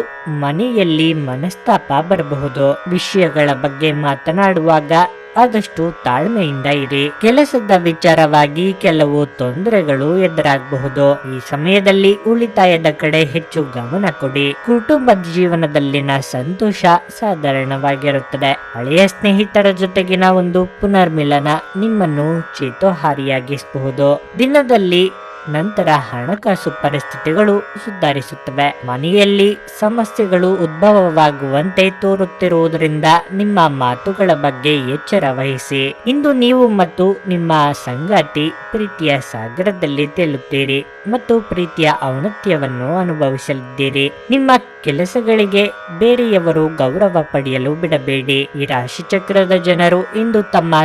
ಮನೆಯಲ್ಲಿ ಮನಸ್ತಾಪ ಬರಬಹುದು. ವಿಷಯಗಳ ಬಗ್ಗೆ ಮಾತನಾಡುವಾಗ ಆದಷ್ಟು ತಾಳ್ಮೆಯಿಂದ ಇರಿ. ಕೆಲಸದ ವಿಚಾರವಾಗಿ ಕೆಲವು ತೊಂದರೆಗಳು ಎದುರಾಗಬಹುದು. ಈ ಸಮಯದಲ್ಲಿ ಉಳಿತಾಯದ ಕಡೆ ಹೆಚ್ಚು ಗಮನ ಕೊಡಿ. ಕುಟುಂಬದ ಜೀವನದಲ್ಲಿನ ಸಂತೋಷ ಸಾಧಾರಣವಾಗಿರುತ್ತದೆ. ಹಳೆಯ ಸ್ನೇಹಿತರ ಜೊತೆಗಿನ ಒಂದು ಪುನರ್ಮಿಲನ ನಿಮ್ಮನ್ನು ಚೇತೋಹಾರಿಯಾಗಿಸಬಹುದು. ದಿನದಲ್ಲಿ ನಂತರ ಹಣಕಾಸು ಪರಿಸ್ಥಿತಿಗಳು ಸುಧಾರಿಸುತ್ತವೆ. ಮನೆಯಲ್ಲಿ ಸಮಸ್ಯೆಗಳು ಉದ್ಭವವಾಗುವಂತೆ ತೋರುತ್ತಿರುವುದರಿಂದ ನಿಮ್ಮ ಮಾತುಗಳ ಬಗ್ಗೆ ಎಚ್ಚರ ವಹಿಸಿ. ಇಂದು ನೀವು ಮತ್ತು ನಿಮ್ಮ ಸಂಗಾತಿ ಪ್ರೀತಿಯ ಸಾಗರದಲ್ಲಿ ತೇಲುತ್ತೀರಿ ಮತ್ತು ಪ್ರೀತಿಯ ಔನ್ನತ್ಯವನ್ನು ಅನುಭವಿಸಲಿದ್ದೀರಿ. ನಿಮ್ಮ ಕೆಲಸಗಳಿಗೆ ಬೇರೆಯವರು ಗೌರವ ಪಡೆಯಲು ಬಿಡಬೇಡಿ. ಈ ರಾಶಿಚಕ್ರದ ಜನರು ಇಂದು ತಮ್ಮ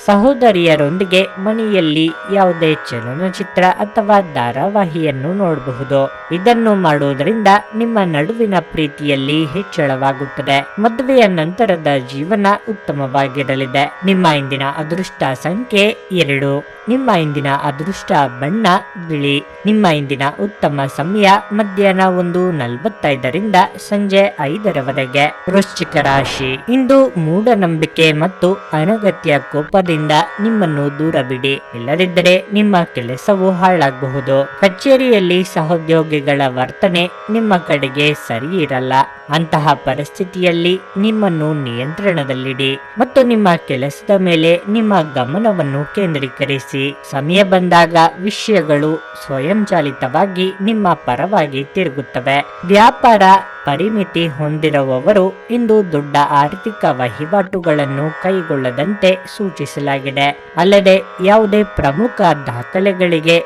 ಸಹೋದರಿಯರೊಂದಿಗೆ ಮನೆಯಲ್ಲಿ ಯಾವುದೇ ಚಲನಚಿತ್ರ ಅಥವಾ ಧಾರಾವಾಹಿಯನ್ನು ನೋಡಬಹುದು. ಇದನ್ನು ಮಾಡುವುದರಿಂದ ನಿಮ್ಮ ನಡುವಿನ ಪ್ರೀತಿಯಲ್ಲಿ ಹೆಚ್ಚಳವಾಗುತ್ತದೆ. ಮದುವೆಯ ನಂತರದ ಜೀವನ ಉತ್ತಮವಾಗಿರಲಿದೆ. ನಿಮ್ಮ ಇಂದಿನ ಅದೃಷ್ಟ ಸಂಖ್ಯೆ 2. ನಿಮ್ಮ ಇಂದಿನ ಅದೃಷ್ಟ ಬಣ್ಣ ಬಿಳಿ. ನಿಮ್ಮ ಇಂದಿನ ಉತ್ತಮ ಸಮಯ ಮಧ್ಯಾಹ್ನ 1:45 ಸಂಜೆ 5 ವೃಶ್ಚಿಕ ರಾಶಿ. ಇಂದು ಮೂಢನಂಬಿಕೆ ಮತ್ತು ಅನಗತ್ಯ ಕೋಪದಿಂದ ನಿಮ್ಮನ್ನು ದೂರ ಬಿಡಿ. ಇಲ್ಲದಿದ್ದರೆ ನಿಮ್ಮ ಕೆಲಸವು ಹಾಳಾಗಬಹುದು. ಕಚೇರಿಯಲ್ಲಿ ಸಹೋದ್ಯೋಗಿಗಳ ವರ್ತನೆ ನಿಮ್ಮ ಕಡೆಗೆ ಸರಿ ಇರಲ್ಲ. ಅಂತಹ ಪರಿಸ್ಥಿತಿಯಲ್ಲಿ ನಿಮ್ಮನ್ನು ನಿಯಂತ್ರಣದಲ್ಲಿಡಿ ಮತ್ತು ನಿಮ್ಮ ಕೆಲಸದ ಮೇಲೆ ನಿಮ್ಮ ಗಮನವನ್ನು ಕೇಂದ್ರೀಕರಿಸಿ. ಸಮಯ ಬಂದಾಗ ವಿಷಯಗಳು ಸ್ವಯಂಚಾಲಿತವಾಗಿ ನಿಮ್ಮ ಪರವಾಗಿ ತಿರುಗುತ್ತವೆ. ವ್ಯಾಪಾರ ಪರಿಮಿತಿ ಹೊಂದಿರುವವರು ಇಂದು ದೊಡ್ಡ ಆರ್ಥಿಕ ವಹಿವಾಟುಗಳನ್ನು ಕೈಗೊಳ್ಳದಂತೆ ಸೂಚಿಸಲಾಗಿದೆ. ಅಲ್ಲದೆ ಯಾವುದೇ ಪ್ರಮುಖ ದಾಖಲೆಗಳಿಗೆ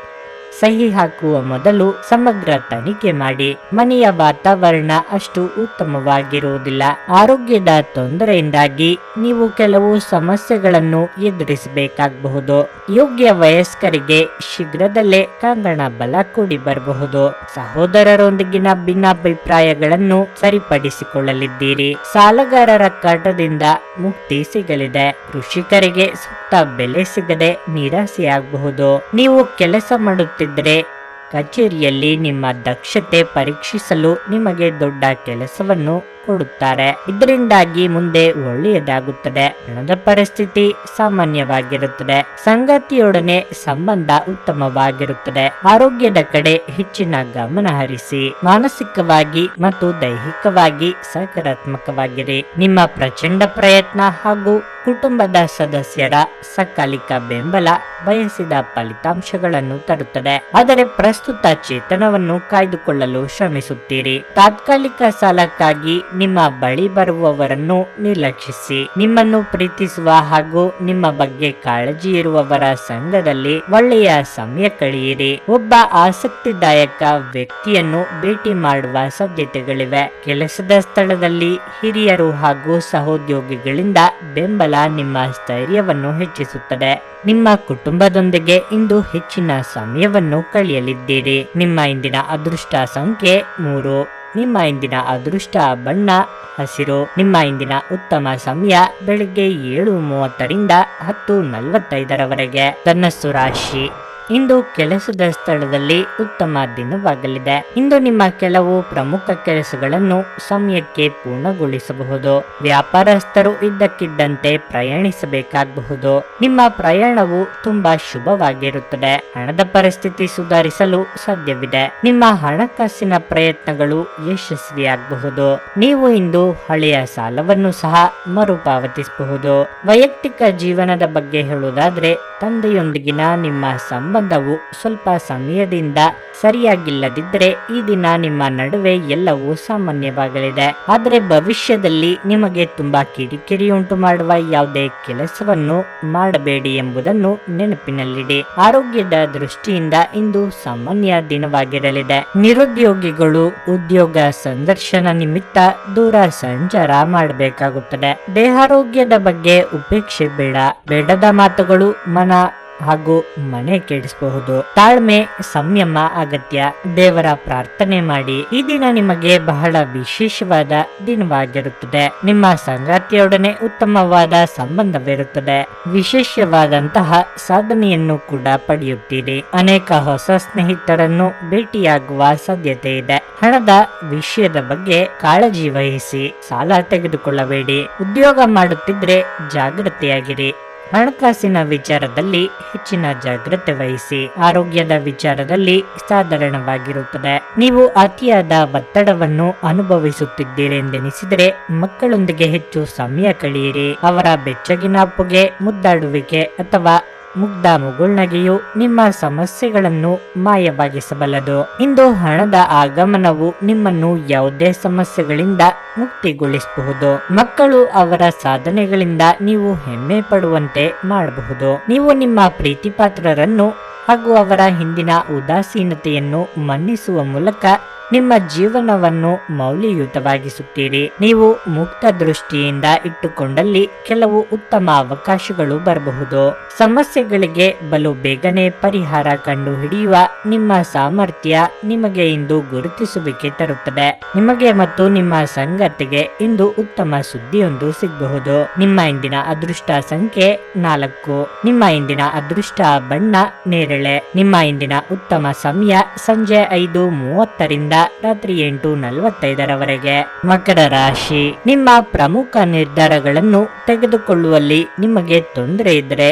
ಸಹಿ ಹಾಕುವ ಮೊದಲು ಸಮಗ್ರ ತನಿಖೆ ಮಾಡಿ. ಮನೆಯ ವಾತಾವರಣ ಅಷ್ಟು ಉತ್ತಮವಾಗಿರುವುದಿಲ್ಲ. ಆರೋಗ್ಯದ ತೊಂದರೆಯಿಂದಾಗಿ ನೀವು ಕೆಲವು ಸಮಸ್ಯೆಗಳನ್ನು ಎದುರಿಸಬೇಕಾಗಬಹುದು. ಯೋಗ್ಯ ವಯಸ್ಕರಿಗೆ ಶೀಘ್ರದಲ್ಲೇ ಕಂಗಣ ಬಲ ಕೂಡಿ ಬರಬಹುದು. ಸಹೋದರರೊಂದಿಗಿನ ಭಿನ್ನಾಭಿಪ್ರಾಯಗಳನ್ನು ಸರಿಪಡಿಸಿಕೊಳ್ಳಲಿದ್ದೀರಿ. ಸಾಲಗಾರರ ಕಾಟದಿಂದ ಮುಕ್ತಿ ಸಿಗಲಿದೆ. ಕೃಷಿಕರಿಗೆ ಸೂಕ್ತ ಬೆಲೆ ಸಿಗದೆ ನಿರಾಸೆಯಾಗಬಹುದು. ನೀವು ಕೆಲಸ ಮಾಡುತ್ತಿದ್ದರೆ ಕಚೇರಿಯಲ್ಲಿ ನಿಮ್ಮ ದಕ್ಷತೆ ಪರೀಕ್ಷಿಸಲು ನಿಮಗೆ ದೊಡ್ಡ ಕೆಲಸವನ್ನು ಕೊಡುತ್ತಾರೆ. ಇದರಿಂದಾಗಿ ಮುಂದೆ ಒಳ್ಳೆಯದಾಗುತ್ತದೆ. ಹಣದ ಪರಿಸ್ಥಿತಿ ಸಾಮಾನ್ಯವಾಗಿರುತ್ತದೆ. ಸಂಗಾತಿಯೊಡನೆ ಸಂಬಂಧ ಉತ್ತಮವಾಗಿರುತ್ತದೆ. ಆರೋಗ್ಯದ ಕಡೆ ಹೆಚ್ಚಿನ ಗಮನ ಹರಿಸಿ. ಮಾನಸಿಕವಾಗಿ ಮತ್ತು ದೈಹಿಕವಾಗಿ ಸಕಾರಾತ್ಮಕವಾಗಿರಿ. ನಿಮ್ಮ ಪ್ರಚಂಡ ಪ್ರಯತ್ನ ಹಾಗೂ ಕುಟುಂಬದ ಸದಸ್ಯರ ಸಕಾಲಿಕ ಬೆಂಬಲ ಬಯಸಿದ ಫಲಿತಾಂಶಗಳನ್ನು ತರುತ್ತದೆ. ಆದರೆ ಪ್ರಸ್ತುತ ಚೇತನವನ್ನು ಕಾಯ್ದುಕೊಳ್ಳಲು ಶ್ರಮಿಸುತ್ತೀರಿ. ತಾತ್ಕಾಲಿಕ ಸಾಲಕ್ಕಾಗಿ ನಿಮ್ಮ ಬಳಿ ಬರುವವರನ್ನು ನಿರ್ಲಕ್ಷಿಸಿ. ನಿಮ್ಮನ್ನು ಪ್ರೀತಿಸುವ ಹಾಗೂ ನಿಮ್ಮ ಬಗ್ಗೆ ಕಾಳಜಿ ಇರುವವರ ಸಂಘದಲ್ಲಿ ಒಳ್ಳೆಯ ಸಮಯ ಕಳೆಯಿರಿ. ಒಬ್ಬ ಆಸಕ್ತಿದಾಯಕ ವ್ಯಕ್ತಿಯನ್ನು ಭೇಟಿ ಮಾಡುವ ಸಾಧ್ಯತೆಗಳಿವೆ. ಕೆಲಸದ ಸ್ಥಳದಲ್ಲಿ ಹಿರಿಯರು ಹಾಗೂ ಸಹೋದ್ಯೋಗಿಗಳಿಂದ ಬೆಂಬಲ ನಿಮ್ಮ ಸ್ಥೈರ್ಯವನ್ನು ಹೆಚ್ಚಿಸುತ್ತದೆ. ನಿಮ್ಮ ಕುಟುಂಬದೊಂದಿಗೆ ಇಂದು ಹೆಚ್ಚಿನ ಸಮಯವನ್ನು ಕಳೆಯಲಿದ್ದೀರಿ. ನಿಮ್ಮ ಇಂದಿನ ಅದೃಷ್ಟ ಸಂಖ್ಯೆ 3. ನಿಮ್ಮ ಇಂದಿನ ಅದೃಷ್ಟ ಬಣ್ಣ ಹಸಿರು. ನಿಮ್ಮ ಇಂದಿನ ಉತ್ತಮ ಸಮಯ ಬೆಳಿಗ್ಗೆ 7:30 10:45 ಧನಸ್ಸು ರಾಶಿ. ಇಂದು ಕೆಲಸದ ಸ್ಥಳದಲ್ಲಿ ಉತ್ತಮ ದಿನವಾಗಲಿದೆ. ಇಂದು ನಿಮ್ಮ ಕೆಲವು ಪ್ರಮುಖ ಕೆಲಸಗಳನ್ನು ಸಮಯಕ್ಕೆ ಪೂರ್ಣಗೊಳಿಸಬಹುದು. ವ್ಯಾಪಾರಸ್ಥರು ಇದ್ದಕ್ಕಿದ್ದಂತೆ ಪ್ರಯಾಣಿಸಬೇಕಾಗಬಹುದು. ನಿಮ್ಮ ಪ್ರಯಾಣವು ತುಂಬಾ ಶುಭವಾಗಿರುತ್ತದೆ. ಹಣದ ಪರಿಸ್ಥಿತಿ ಸುಧಾರಿಸಲು ಸಾಧ್ಯವಿದೆ. ನಿಮ್ಮ ಹಣಕಾಸಿನ ಪ್ರಯತ್ನಗಳು ಯಶಸ್ವಿಯಾಗಬಹುದು. ನೀವು ಇಂದು ಹಳೆಯ ಸಾಲವನ್ನು ಸಹ ಮರುಪಾವತಿಸಬಹುದು. ವೈಯಕ್ತಿಕ ಜೀವನದ ಬಗ್ಗೆ ಹೇಳುವುದಾದ್ರೆ, ತಂದೆಯೊಂದಿಗಿನ ನಿಮ್ಮ ಸಂಬಂಧವು ಸ್ವಲ್ಪ ಸಮಯದಿಂದ ಸರಿಯಾಗಿಲ್ಲದಿದ್ದರೆ ಈ ದಿನ ನಿಮ್ಮ ನಡುವೆ ಎಲ್ಲವೂ ಸಾಮಾನ್ಯವಾಗಲಿದೆ. ಆದರೆ ಭವಿಷ್ಯದಲ್ಲಿ ನಿಮಗೆ ತುಂಬಾ ಕಿರಿಕಿರಿ ಉಂಟು ಮಾಡುವ ಯಾವುದೇ ಕೆಲಸವನ್ನು ಮಾಡಬೇಡಿ ಎಂಬುದನ್ನು ನೆನಪಿನಲ್ಲಿಡಿ. ಆರೋಗ್ಯದ ದೃಷ್ಟಿಯಿಂದ ಇಂದು ಸಾಮಾನ್ಯ ದಿನವಾಗಿರಲಿದೆ. ನಿರುದ್ಯೋಗಿಗಳು ಉದ್ಯೋಗ ಸಂದರ್ಶನ ನಿಮಿತ್ತ ದೂರ ಸಂಚಾರ ಮಾಡಬೇಕಾಗುತ್ತದೆ. ದೇಹಾರೋಗ್ಯದ ಬಗ್ಗೆ ಉಪೇಕ್ಷೆ ಬೇಡ. ಬೇಡದ ಮಾತುಗಳು ಮನ ಹಾಗೂ ಮನೆ ಕೆಡಿಸಬಹುದು. ತಾಳ್ಮೆ ಸಂಯಮ ಅಗತ್ಯ. ದೇವರ ಪ್ರಾರ್ಥನೆ ಮಾಡಿ. ಈ ದಿನ ನಿಮಗೆ ಬಹಳ ವಿಶೇಷವಾದ ದಿನವಾಗಿರುತ್ತದೆ. ನಿಮ್ಮ ಸಂಗಾತಿಯೊಡನೆ ಉತ್ತಮವಾದ ಸಂಬಂಧವಿರುತ್ತದೆ. ವಿಶೇಷವಾದಂತಹ ಸಾಧನೆಯನ್ನು ಕೂಡ ಪಡೆಯುತ್ತೀರಿ. ಅನೇಕ ಹೊಸ ಸ್ನೇಹಿತರನ್ನು ಭೇಟಿಯಾಗುವ ಸಾಧ್ಯತೆ ಇದೆ. ಹಣದ ವಿಷಯದ ಬಗ್ಗೆ ಕಾಳಜಿ ವಹಿಸಿ. ಸಾಲ ತೆಗೆದುಕೊಳ್ಳಬೇಡಿ. ಉದ್ಯೋಗ ಮಾಡುತ್ತಿದ್ರೆ ಜಾಗೃತೆಯಾಗಿರಿ. ಹಣಕಾಸಿನ ವಿಚಾರದಲ್ಲಿ ಹೆಚ್ಚಿನ ಜಾಗ್ರತೆ ವಹಿಸಿ. ಆರೋಗ್ಯದ ವಿಚಾರದಲ್ಲಿ ಸಾಧಾರಣವಾಗಿರುತ್ತದೆ. ನೀವು ಅತಿಯಾದ ಒತ್ತಡವನ್ನು ಅನುಭವಿಸುತ್ತಿದ್ದೀರಿ ಎಂದೆನಿಸಿದರೆ ಮಕ್ಕಳೊಂದಿಗೆ ಹೆಚ್ಚು ಸಮಯ ಕಳೆಯಿರಿ. ಅವರ ಬೆಚ್ಚಗಿನ ಅಪ್ಪುಗೆ, ಮುದ್ದಾಡುವಿಕೆ ಅಥವಾ ಮುಗ್ಧ ಮುಗುಳ್ನಗೆಯು ನಿಮ್ಮ ಸಮಸ್ಯೆಗಳನ್ನು ಮಾಯವಾಗಿಸಬಲ್ಲದು. ಇಂದು ಹಣದ ಆಗಮನವು ನಿಮ್ಮನ್ನು ಯಾವುದೇ ಸಮಸ್ಯೆಗಳಿಂದ ಮುಕ್ತಿಗೊಳಿಸಬಹುದು. ಮಕ್ಕಳು ಅವರ ಸಾಧನೆಗಳಿಂದ ನೀವು ಹೆಮ್ಮೆ ಪಡುವಂತೆ ಮಾಡಬಹುದು. ನೀವು ನಿಮ್ಮ ಪ್ರೀತಿ ಪಾತ್ರರನ್ನು ಹಾಗೂ ಅವರ ಹಿಂದಿನ ಉದಾಸೀನತೆಯನ್ನು ಮನ್ನಿಸುವ ಮೂಲಕ ನಿಮ್ಮ ಜೀವನವನ್ನು ಮೌಲ್ಯಯುತವಾಗಿಸುತ್ತೀರಿ. ನೀವು ಮುಕ್ತ ದೃಷ್ಟಿಯಿಂದ ಇಟ್ಟುಕೊಂಡಲ್ಲಿ ಕೆಲವು ಉತ್ತಮ ಅವಕಾಶಗಳು ಬರಬಹುದು. ಸಮಸ್ಯೆಗಳಿಗೆ ಬಲು ಬೇಗನೆ ಪರಿಹಾರ ಕಂಡು ಹಿಡಿಯುವ ನಿಮ್ಮ ಸಾಮರ್ಥ್ಯ ನಿಮಗೆ ಇಂದು ಗುರುತಿಸುವಿಕೆ ತರುತ್ತದೆ. ನಿಮಗೆ ಮತ್ತು ನಿಮ್ಮ ಸಂಗಾತಿಗೆ ಇಂದು ಉತ್ತಮ ಸುದ್ದಿಯೊಂದು ಸಿಗಬಹುದು. ನಿಮ್ಮ ಇಂದಿನ ಅದೃಷ್ಟ ಸಂಖ್ಯೆ 4. ನಿಮ್ಮ ಇಂದಿನ ಅದೃಷ್ಟ ಬಣ್ಣ ನೇರಳೆ. ನಿಮ್ಮ ಇಂದಿನ ಉತ್ತಮ ಸಮಯ ಸಂಜೆ 5:30 ರಾತ್ರಿ 8:45 ಮಕರ ರಾಶಿ. ನಿಮ್ಮ ಪ್ರಮುಖ ನಿರ್ಧಾರಗಳನ್ನು ತೆಗೆದುಕೊಳ್ಳುವಲ್ಲಿ ನಿಮಗೆ ತೊಂದರೆ ಇದ್ದರೆ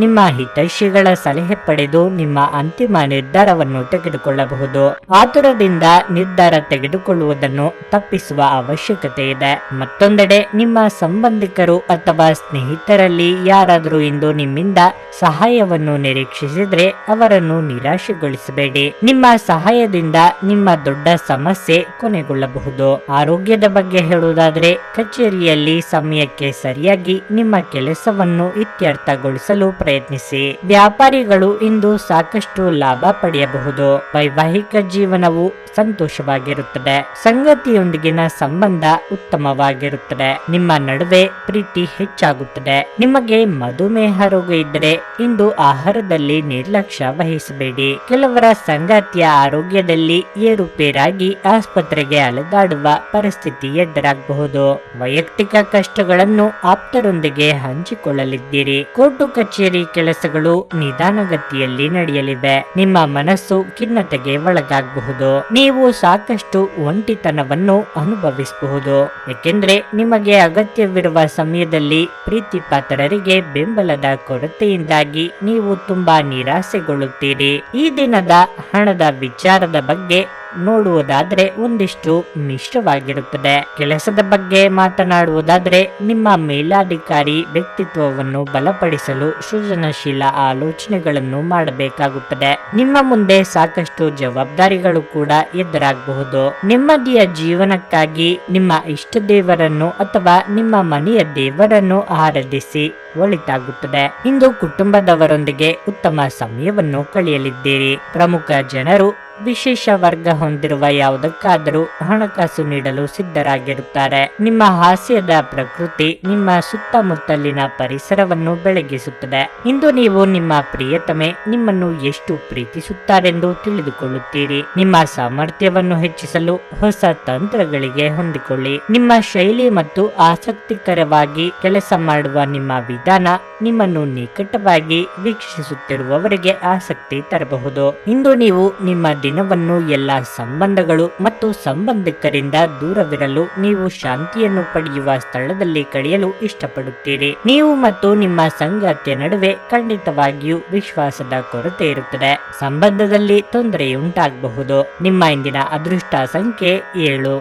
ನಿಮ್ಮ ಹಿತೈಷಿಗಳ ಸಲಹೆ ಪಡೆದು ನಿಮ್ಮ ಅಂತಿಮ ನಿರ್ಧಾರವನ್ನು ತೆಗೆದುಕೊಳ್ಳಬಹುದು. ಆತುರದಿಂದ ನಿರ್ಧಾರ ತೆಗೆದುಕೊಳ್ಳುವುದನ್ನು ತಪ್ಪಿಸುವ ಅವಶ್ಯಕತೆ ಇದೆ. ಮತ್ತೊಂದೆಡೆ ನಿಮ್ಮ ಸಂಬಂಧಿಕರು ಅಥವಾ ಸ್ನೇಹಿತರಲ್ಲಿ ಯಾರಾದರೂ ಇಂದು ನಿಮ್ಮಿಂದ ಸಹಾಯವನ್ನು ನಿರೀಕ್ಷಿಸಿದ್ರೆ ಅವರನ್ನು ನಿರಾಶೆಗೊಳಿಸಬೇಡಿ. ನಿಮ್ಮ ಸಹಾಯದಿಂದ ನಿಮ್ಮ ದೊಡ್ಡ ಸಮಸ್ಯೆ ಕೊನೆಗೊಳ್ಳಬಹುದು. ಆರೋಗ್ಯದ ಬಗ್ಗೆ ಹೇಳುವುದಾದರೆ ಕಚೇರಿಯಲ್ಲಿ ಸಮಯಕ್ಕೆ ಸರಿಯಾಗಿ ನಿಮ್ಮ ಕೆಲಸವನ್ನು ಇತ್ಯರ್ಥಗೊಳಿಸಲು ಪ್ರಯತ್ನಿಸಿ. ವ್ಯಾಪಾರಿಗಳು ಇಂದು ಸಾಕಷ್ಟು ಲಾಭ ಪಡೆಯಬಹುದು. ವೈವಾಹಿಕ ಜೀವನವು ಸಂತೋಷವಾಗಿರುತ್ತದೆ. ಸಂಗತಿಯೊಂದಿಗಿನ ಸಂಬಂಧ ಉತ್ತಮವಾಗಿರುತ್ತದೆ. ನಿಮ್ಮ ನಡುವೆ ಪ್ರೀತಿ ಹೆಚ್ಚಾಗುತ್ತದೆ. ನಿಮಗೆ ಮಧುಮೇಹ ರೋಗ ಇದ್ದರೆ ಇಂದು ಆಹಾರದಲ್ಲಿ ನಿರ್ಲಕ್ಷ್ಯ ವಹಿಸಬೇಡಿ. ಕೆಲವರ ಸಂಗಾತಿಯ ಆರೋಗ್ಯದಲ್ಲಿ ಏರುಪೇರಾಗಿ ಆಸ್ಪತ್ರೆಗೆ ಅಲೆದಾಡುವ ಪರಿಸ್ಥಿತಿ ಎದುರಾಗಬಹುದು. ವೈಯಕ್ತಿಕ ಕಷ್ಟಗಳನ್ನು ಆಪ್ತರೊಂದಿಗೆ ಹಂಚಿಕೊಳ್ಳಲಿದ್ದೀರಿ. ಕೋರ್ಟು ಕಚೇರಿ ಕೆಲಸಗಳು ನಿಧಾನಗತಿಯಲ್ಲಿ ನಡೆಯಲಿವೆ. ನಿಮ್ಮ ಮನಸ್ಸು ಖಿನ್ನತೆಗೆ ಒಳಗಾಗಬಹುದು. ನೀವು ಸಾಕಷ್ಟು ಒಂಟಿತನವನ್ನು ಅನುಭವಿಸಬಹುದು. ಏಕೆಂದ್ರೆ ನಿಮಗೆ ಅಗತ್ಯವಿರುವ ಸಮಯದಲ್ಲಿ ಪ್ರೀತಿ ಪಾತ್ರರಿಗೆ ಬೆಂಬಲದ ಕೊರತೆಯಿಂದಾಗಿ ನೀವು ತುಂಬಾ ನಿರಾಸೆಗೊಳ್ಳುತ್ತೀರಿ. ಈ ದಿನದ ಹಣದ ವಿಚಾರದ ಬಗ್ಗೆ ನೋಡುವುದಾದ್ರೆ ಒಂದಿಷ್ಟು ಮಿಶ್ರವಾಗಿರುತ್ತದೆ. ಕೆಲಸದ ಬಗ್ಗೆ ಮಾತನಾಡುವುದಾದ್ರೆ ನಿಮ್ಮ ಮೇಲಾಧಿಕಾರಿ ವ್ಯಕ್ತಿತ್ವವನ್ನು ಬಲಪಡಿಸಲು ಸೃಜನಶೀಲ ಆಲೋಚನೆಗಳನ್ನು ಮಾಡಬೇಕಾಗುತ್ತದೆ. ನಿಮ್ಮ ಮುಂದೆ ಸಾಕಷ್ಟು ಜವಾಬ್ದಾರಿಗಳು ಕೂಡ ಎದುರಾಗಬಹುದು. ನೆಮ್ಮದಿಯ ಜೀವನಕ್ಕಾಗಿ ನಿಮ್ಮ ಇಷ್ಟ ದೇವರನ್ನು ಅಥವಾ ನಿಮ್ಮ ಮನೆಯ ದೇವರನ್ನು ಆರಾಧಿಸಿ. ಒಳಿತಾಗುತ್ತದೆ. ಇಂದು ಕುಟುಂಬದವರೊಂದಿಗೆ ಉತ್ತಮ ಸಮಯವನ್ನು ಕಳೆಯಲಿದ್ದೀರಿ. ಪ್ರಮುಖ ಜನರು ವಿಶೇಷ ವರ್ಗ ಹೊಂದಿರುವ ಯಾವುದಕ್ಕಾದರೂ ಹಣಕಾಸು ನೀಡಲು ಸಿದ್ಧರಾಗಿರುತ್ತಾರೆ. ನಿಮ್ಮ ಹಾಸ್ಯದ ಪ್ರಕೃತಿ ನಿಮ್ಮ ಸುತ್ತಮುತ್ತಲಿನ ಪರಿಸರವನ್ನು ಬೆಳಗಿಸುತ್ತದೆ. ಇಂದು ನೀವು ನಿಮ್ಮ ಪ್ರಿಯತಮೆ ನಿಮ್ಮನ್ನು ಎಷ್ಟು ಪ್ರೀತಿಸುತ್ತಾರೆಂದು ತಿಳಿದುಕೊಳ್ಳುತ್ತೀರಿ. ನಿಮ್ಮ ಸಾಮರ್ಥ್ಯವನ್ನು ಹೆಚ್ಚಿಸಲು ಹೊಸ ತಂತ್ರಗಳಿಗೆ ಹೊಂದಿಕೊಳ್ಳಿ. ನಿಮ್ಮ ಶೈಲಿ ಮತ್ತು ಆಸಕ್ತಿಕರವಾಗಿ ಕೆಲಸ ಮಾಡುವ ನಿಮ್ಮ ವಿಧಾನ ನಿಮ್ಮನ್ನು ನಿಕಟವಾಗಿ ವೀಕ್ಷಿಸುತ್ತಿರುವವರಿಗೆ ಆಸಕ್ತಿ ತರಬಹುದು. ಇಂದು ನೀವು ನಿಮ್ಮ ದಿನವನ್ನು ಎಲ್ಲಾ ಸಂಬಂಧಗಳು ಮತ್ತು ಸಂಬಂಧಿಕರಿಂದ ದೂರವಿರಲು ನೀವು ಶಾಂತಿಯನ್ನು ಪಡೆಯುವ ಸ್ಥಳದಲ್ಲಿ ಕಳೆಯಲು ಇಷ್ಟಪಡುತ್ತೀರಿ. ನೀವು ಮತ್ತು ನಿಮ್ಮ ಸಂಗಾತಿಯ ನಡುವೆ ಖಂಡಿತವಾಗಿಯೂ ವಿಶ್ವಾಸದ ಕೊರತೆ ಇರುತ್ತದೆ. ಸಂಬಂಧದಲ್ಲಿ ತೊಂದರೆಯುಂಟಾಗಬಹುದು. ನಿಮ್ಮ ಇಂದಿನ ಅದೃಷ್ಟ ಸಂಖ್ಯೆ 7.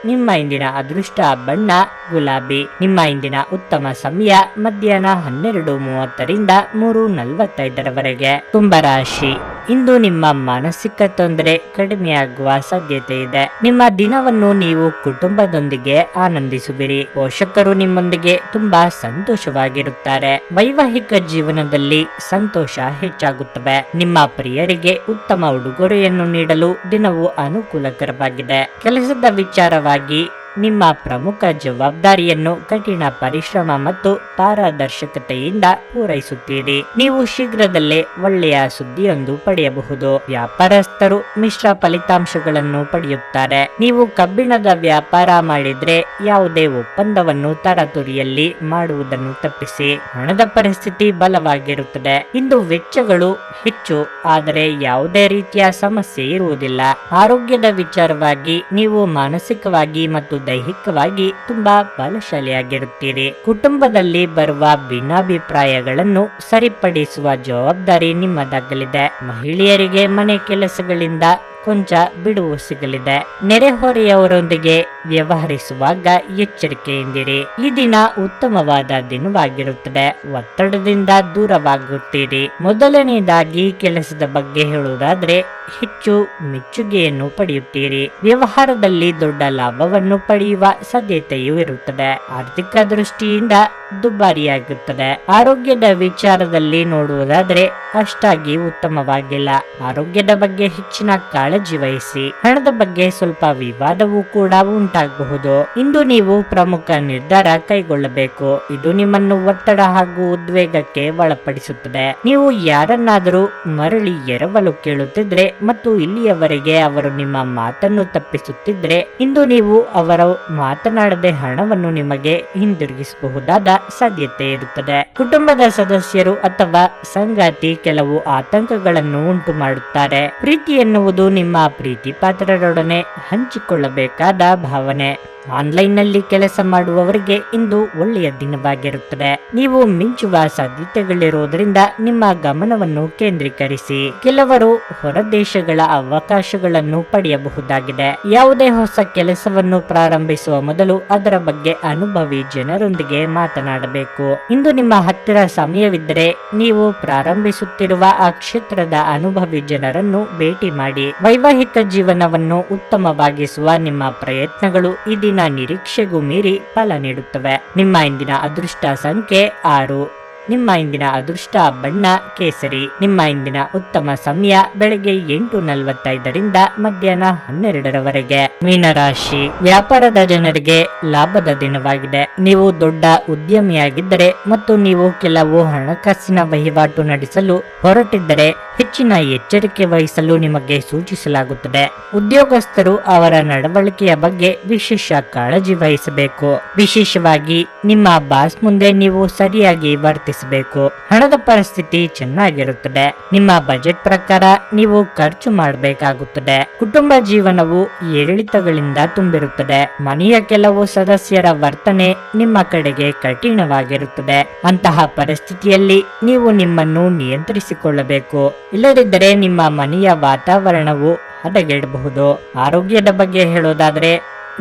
ನಿಮ್ಮ ಇಂದಿನ ಅದೃಷ್ಟ ಬಣ್ಣ ಗುಲಾಬಿ. ನಿಮ್ಮ ಇಂದಿನ ಉತ್ತಮ ಸಮಯ ಮಧ್ಯಾಹ್ನ 12:30 3:45 ಕುಂಭರಾಶಿ. ಇಂದು ನಿಮ್ಮ ಮಾನಸಿಕ ತೊಂದರೆ ಕಡಿಮೆಯಾಗುವ ಸಾಧ್ಯತೆ ಇದೆ. ನಿಮ್ಮ ದಿನವನ್ನು ನೀವು ಕುಟುಂಬದೊಂದಿಗೆ ಆನಂದಿಸುವಿರಿ. ಪೋಷಕರು ನಿಮ್ಮೊಂದಿಗೆ ತುಂಬಾ ಸಂತೋಷವಾಗಿರುತ್ತಾರೆ. ವೈವಾಹಿಕ ಜೀವನದಲ್ಲಿ ಸಂತೋಷ ಹೆಚ್ಚಾಗುತ್ತವೆ. ನಿಮ್ಮ ಪ್ರಿಯರಿಗೆ ಉತ್ತಮ ಉಡುಗೊರೆಯನ್ನು ನೀಡಲು ದಿನವು ಅನುಕೂಲಕರವಾಗಿದೆ. ಕೆಲಸದ ವಿಚಾರವಾಗಿ ನಿಮ್ಮ ಪ್ರಮುಖ ಜವಾಬ್ದಾರಿಯನ್ನು ಕಠಿಣ ಪರಿಶ್ರಮ ಮತ್ತು ಪಾರದರ್ಶಕತೆಯಿಂದ ಪೂರೈಸುತ್ತೀರಿ. ನೀವು ಶೀಘ್ರದಲ್ಲೇ ಒಳ್ಳೆಯ ಸುದ್ದಿಯೊಂದು ಪಡೆಯಬಹುದು. ವ್ಯಾಪಾರಸ್ಥರು ಮಿಶ್ರ ಫಲಿತಾಂಶಗಳನ್ನು ಪಡೆಯುತ್ತಾರೆ. ನೀವು ಕಬ್ಬಿಣದ ವ್ಯಾಪಾರ ಮಾಡಿದ್ರೆ ಯಾವುದೇ ಒಪ್ಪಂದವನ್ನು ತರಾತುರಿಯಲ್ಲಿ ಮಾಡುವುದನ್ನು ತಪ್ಪಿಸಿ. ಹಣದ ಪರಿಸ್ಥಿತಿ ಬಲವಾಗಿರುತ್ತದೆ. ಇಂದು ವೆಚ್ಚಗಳು ಹೆಚ್ಚು, ಆದರೆ ಯಾವುದೇ ರೀತಿಯ ಸಮಸ್ಯೆ ಇರುವುದಿಲ್ಲ. ಆರೋಗ್ಯದ ವಿಚಾರವಾಗಿ ನೀವು ಮಾನಸಿಕವಾಗಿ ಮತ್ತು ದೈಹಿಕವಾಗಿ ತುಂಬಾ ಬಲಶಾಲಿಯಾಗಿರುತ್ತೀರಿ. ಕುಟುಂಬದಲ್ಲಿ ಬರುವ ಭಿನ್ನಾಭಿಪ್ರಾಯಗಳನ್ನು ಸರಿಪಡಿಸುವ ಜವಾಬ್ದಾರಿ ನಿಮ್ಮದಾಗಲಿದೆ. ಮಹಿಳೆಯರಿಗೆ ಮನೆ ಕೆಲಸಗಳಿಂದ ಕೊಂಚ ಬಿಡುವು ಸಿಗಲಿದೆ. ನೆರೆಹೊರೆಯವರೊಂದಿಗೆ ವ್ಯವಹರಿಸುವಾಗ ಎಚ್ಚರಿಕೆಯಿಂದಿರಿ. ಈ ದಿನ ಉತ್ತಮವಾದ ದಿನವಾಗಿರುತ್ತದೆ. ಒತ್ತಡದಿಂದ ದೂರವಾಗುತ್ತೀರಿ. ಮೊದಲನೇದಾಗಿ ಕೆಲಸದ ಬಗ್ಗೆ ಹೇಳುವುದಾದ್ರೆ ಹೆಚ್ಚು ಮೆಚ್ಚುಗೆಯನ್ನು ಪಡೆಯುತ್ತೀರಿ. ವ್ಯವಹಾರದಲ್ಲಿ ದೊಡ್ಡ ಲಾಭವನ್ನು ಪಡೆಯುವ ಸಾಧ್ಯತೆಯೂ ಇರುತ್ತದೆ. ಆರ್ಥಿಕ ದೃಷ್ಟಿಯಿಂದ ದುಬಾರಿಯಾಗುತ್ತದೆ. ಆರೋಗ್ಯದ ವಿಚಾರದಲ್ಲಿ ನೋಡುವುದಾದ್ರೆ ಅಷ್ಟಾಗಿ ಉತ್ತಮವಾಗಿಲ್ಲ. ಆರೋಗ್ಯದ ಬಗ್ಗೆ ಹೆಚ್ಚಿನ ಕಾಳಜಿ ವಹಿಸಿ. ಹಣದ ಬಗ್ಗೆ ಸ್ವಲ್ಪ ವಿವಾದವೂ ಕೂಡ ಉಂಟಾಗಬಹುದು. ಇಂದು ನೀವು ಪ್ರಮುಖ ನಿರ್ಧಾರ ಕೈಗೊಳ್ಳಬೇಕು. ಇದು ನಿಮ್ಮನ್ನು ಒತ್ತಡ ಹಾಗೂ ಉದ್ವೇಗಕ್ಕೆ ಒಳಪಡಿಸುತ್ತದೆ. ನೀವು ಯಾರನ್ನಾದರೂ ಮರಳಿ ಎರವಲು ಕೇಳುತ್ತಿದ್ರೆ ಮತ್ತು ಇಲ್ಲಿಯವರೆಗೆ ಅವರು ನಿಮ್ಮ ಮಾತನ್ನು ತಪ್ಪಿಸುತ್ತಿದ್ರೆ, ಇಂದು ನೀವು ಅವರು ಮಾತನಾಡದೆ ಹಣವನ್ನು ನಿಮಗೆ ಹಿಂದಿರುಗಿಸಬಹುದಾದ ಸಾಧ್ಯತೆ ಇರುತ್ತದೆ. ಕುಟುಂಬದ ಸದಸ್ಯರು ಅಥವಾ ಸಂಗಾತಿ ಕೆಲವು ಆತಂಕಗಳನ್ನು ಉಂಟು ಮಾಡುತ್ತಾರೆ. ಪ್ರೀತಿ ಎನ್ನುವುದು ನಿಮ್ಮ ಪ್ರೀತಿ ಪಾತ್ರರೊಡನೆ ಹಂಚಿಕೊಳ್ಳಬೇಕಾದ ಭಾವನೆ. ಆನ್ಲೈನ್ ನಲ್ಲಿ ಕೆಲಸ ಮಾಡುವವರಿಗೆ ಇಂದು ಒಳ್ಳೆಯ ದಿನವಾಗಿರುತ್ತದೆ. ನೀವು ಮಿಂಚುವ ಸಾಧ್ಯತೆಗಳಿರುವುದರಿಂದ ನಿಮ್ಮ ಗಮನವನ್ನು ಕೇಂದ್ರೀಕರಿಸಿ. ಕೆಲವರು ಹೊರದೇಶಗಳ ಅವಕಾಶಗಳನ್ನು ಪಡೆಯಬಹುದಾಗಿದೆ. ಯಾವುದೇ ಹೊಸ ಕೆಲಸವನ್ನು ಪ್ರಾರಂಭಿಸುವ ಮೊದಲು ಅದರ ಬಗ್ಗೆ ಅನುಭವಿ ಜನರೊಂದಿಗೆ ಮಾತನಾಡಬೇಕು. ಇಂದು ನಿಮ್ಮ ಹತ್ತಿರ ಸಮಯವಿದ್ದರೆ ನೀವು ಪ್ರಾರಂಭಿಸುತ್ತಿರುವ ಆ ಕ್ಷೇತ್ರದ ಅನುಭವಿ ಜನರನ್ನು ಭೇಟಿ ಮಾಡಿ. ವೈವಾಹಿಕ ಜೀವನವನ್ನು ಉತ್ತಮವಾಗಿಸುವ ನಿಮ್ಮ ಪ್ರಯತ್ನಗಳು ಈ ದಿನ ನಿರೀಕ್ಷೆಗೂ ಮೀರಿ ಫಲ ನೀಡುತ್ತವೆ. ನಿಮ್ಮ ಇಂದಿನ ಅದೃಷ್ಟ ಸಂಖ್ಯೆ 6. ನಿಮ್ಮ ಇಂದಿನ ಅದೃಷ್ಟ ಬಣ್ಣ ಕೇಸರಿ. ನಿಮ್ಮ ಇಂದಿನ ಉತ್ತಮ ಸಮಯ ಬೆಳಗ್ಗೆ 8:45ರಿಂದ ಮಧ್ಯಾಹ್ನ 12ರವರೆಗೆ. ಮೀನರಾಶಿ, ವ್ಯಾಪಾರದ ಜನರಿಗೆ ಲಾಭದ ದಿನವಾಗಿದೆ. ನೀವು ದೊಡ್ಡ ಉದ್ಯಮಿಯಾಗಿದ್ದರೆ ಮತ್ತು ನೀವು ಕೆಲವು ಹಣಕಾಸಿನ ವಹಿವಾಟು ನಡೆಸಲು ಹೊರಟಿದ್ದರೆ ಹೆಚ್ಚಿನ ಎಚ್ಚರಿಕೆ ವಹಿಸಲು ನಿಮಗೆ ಸೂಚಿಸಲಾಗುತ್ತದೆ. ಉದ್ಯೋಗಸ್ಥರು ಅವರ ನಡವಳಿಕೆಯ ಬಗ್ಗೆ ವಿಶೇಷ ಕಾಳಜಿ ವಹಿಸಬೇಕು. ವಿಶೇಷವಾಗಿ ನಿಮ್ಮ ಬಾಸ್ ಮುಂದೆ ನೀವು ಸರಿಯಾಗಿ ವರ್ತಿಸಬೇಕು. ಹಣದ ಪರಿಸ್ಥಿತಿ ಚೆನ್ನಾಗಿರುತ್ತದೆ. ನಿಮ್ಮ ಬಜೆಟ್ ಪ್ರಕಾರ ನೀವು ಖರ್ಚು ಮಾಡಬೇಕಾಗುತ್ತದೆ. ಕುಟುಂಬ ಜೀವನವು ಏರಿಳಿತಗಳಿಂದ ತುಂಬಿರುತ್ತದೆ. ಮನೆಯ ಕೆಲವು ಸದಸ್ಯರ ವರ್ತನೆ ನಿಮ್ಮ ಕಡೆಗೆ ಕಠಿಣವಾಗಿರುತ್ತದೆ. ಅಂತಹ ಪರಿಸ್ಥಿತಿಯಲ್ಲಿ ನೀವು ನಿಮ್ಮನ್ನು ನಿಯಂತ್ರಿಸಿಕೊಳ್ಳಬೇಕು. ಇಲ್ಲದಿದ್ದರೆ ನಿಮ್ಮ ಮನೆಯ ವಾತಾವರಣವು ಹದಗೆಡಬಹುದು. ಆರೋಗ್ಯದ ಬಗ್ಗೆ ಹೇಳೋದಾದ್ರೆ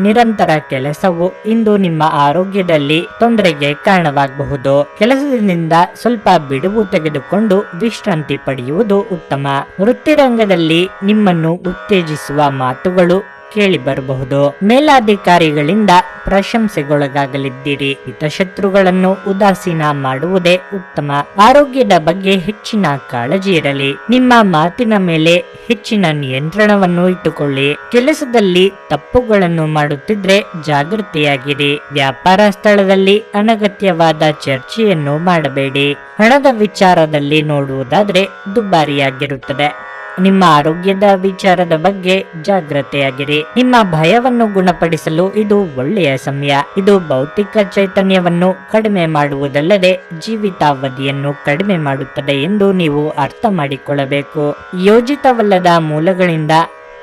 ನಿರಂತರ ಕೆಲಸವು ಇಂದು ನಿಮ್ಮ ಆರೋಗ್ಯದಲ್ಲಿ ತೊಂದರೆಗೆ ಕಾರಣವಾಗಬಹುದು. ಕೆಲಸದಿಂದ ಸ್ವಲ್ಪ ಬಿಡುವು ತೆಗೆದುಕೊಂಡು ವಿಶ್ರಾಂತಿ ಪಡೆಯುವುದು ಉತ್ತಮ. ವೃತ್ತಿರಂಗದಲ್ಲಿ ನಿಮ್ಮನ್ನು ಉತ್ತೇಜಿಸುವ ಮಾತುಗಳು ಕೇಳಿ ಬರಬಹುದು. ಮೇಲಾಧಿಕಾರಿಗಳಿಂದ ಪ್ರಶಂಸೆಗೊಳಗಾಗಲಿದ್ದೀರಿ. ಹಿತಶತ್ರುಗಳನ್ನು ಉದಾಸೀನ ಮಾಡುವುದೇ ಉತ್ತಮ. ಆರೋಗ್ಯದ ಬಗ್ಗೆ ಹೆಚ್ಚಿನ ಕಾಳಜಿ ಇರಲಿ. ನಿಮ್ಮ ಮಾತಿನ ಮೇಲೆ ಹೆಚ್ಚಿನ ನಿಯಂತ್ರಣವನ್ನು ಇಟ್ಟುಕೊಳ್ಳಿ. ಕೆಲಸದಲ್ಲಿ ತಪ್ಪುಗಳನ್ನು ಮಾಡುತ್ತಿದ್ರೆ ಜಾಗೃತಿಯಾಗಿರಿ. ವ್ಯಾಪಾರ ಸ್ಥಳದಲ್ಲಿ ಅನಗತ್ಯವಾದ ಚರ್ಚೆಯನ್ನು ಮಾಡಬೇಡಿ. ಹಣದ ವಿಚಾರದಲ್ಲಿ ನೋಡುವುದಾದ್ರೆ ದುಬಾರಿಯಾಗಿರುತ್ತದೆ. ನಿಮ್ಮ ಆರೋಗ್ಯದ ವಿಚಾರದ ಬಗ್ಗೆ ಜಾಗ್ರತೆಯಾಗಿರಿ. ನಿಮ್ಮ ಭಯವನ್ನು ಗುಣಪಡಿಸಲು ಇದು ಒಳ್ಳೆಯ ಸಮಯ. ಇದು ಭೌತಿಕ ಚೈತನ್ಯವನ್ನು ಕಡಿಮೆ ಮಾಡುವುದಲ್ಲದೆ ಜೀವಿತಾವಧಿಯನ್ನು ಕಡಿಮೆ ಮಾಡುತ್ತದೆ ಎಂದು ನೀವು ಅರ್ಥ ಮಾಡಿಕೊಳ್ಳಬೇಕು. ಯೋಜಿತವಲ್ಲದ ಮೂಲಗಳಿಂದ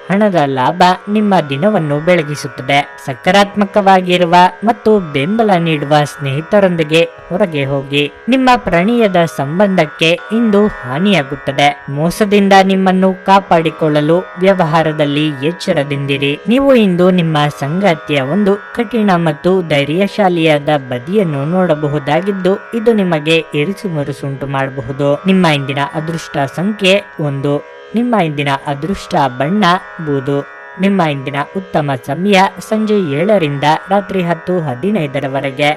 ಹಣದ ಲಾಭ ನಿಮ್ಮ ದಿನವನ್ನು ಬೆಳಗಿಸುತ್ತದೆ. ಸಕಾರಾತ್ಮಕವಾಗಿರುವ ಮತ್ತು ಬೆಂಬಲ ನೀಡುವ ಸ್ನೇಹಿತರೊಂದಿಗೆ ಹೊರಗೆ ಹೋಗಿ. ನಿಮ್ಮ ಪ್ರಣಯದ ಸಂಬಂಧಕ್ಕೆ ಇಂದು ಹಾನಿಯಾಗುತ್ತದೆ. ಮೋಸದಿಂದ ನಿಮ್ಮನ್ನು ಕಾಪಾಡಿಕೊಳ್ಳಲು ವ್ಯವಹಾರದಲ್ಲಿ ಎಚ್ಚರದಿಂದಿರಿ. ನೀವು ಇಂದು ನಿಮ್ಮ ಸಂಗಾತಿಯ ಒಂದು ಕಠಿಣ ಮತ್ತು ಧೈರ್ಯಶಾಲಿಯಾದ ಬದಿಯನ್ನು ನೋಡಬಹುದಾಗಿದ್ದು ಇದು ನಿಮಗೆ ಇರಿಸುಮುರುಸುಂಟು ಮಾಡಬಹುದು. ನಿಮ್ಮ ಇಂದಿನ ಅದೃಷ್ಟ ಸಂಖ್ಯೆ 1. ನಿಮ್ಮ ಇಂದಿನ ಅದೃಷ್ಟ ಬಣ್ಣ ಬೂದು. ನಿಮ್ಮ ಇಂದಿನ ಉತ್ತಮ ಸಮಯ ಸಂಜೆ 7ರಿಂದ ರಾತ್ರಿ 10:15ರವರೆಗೆ.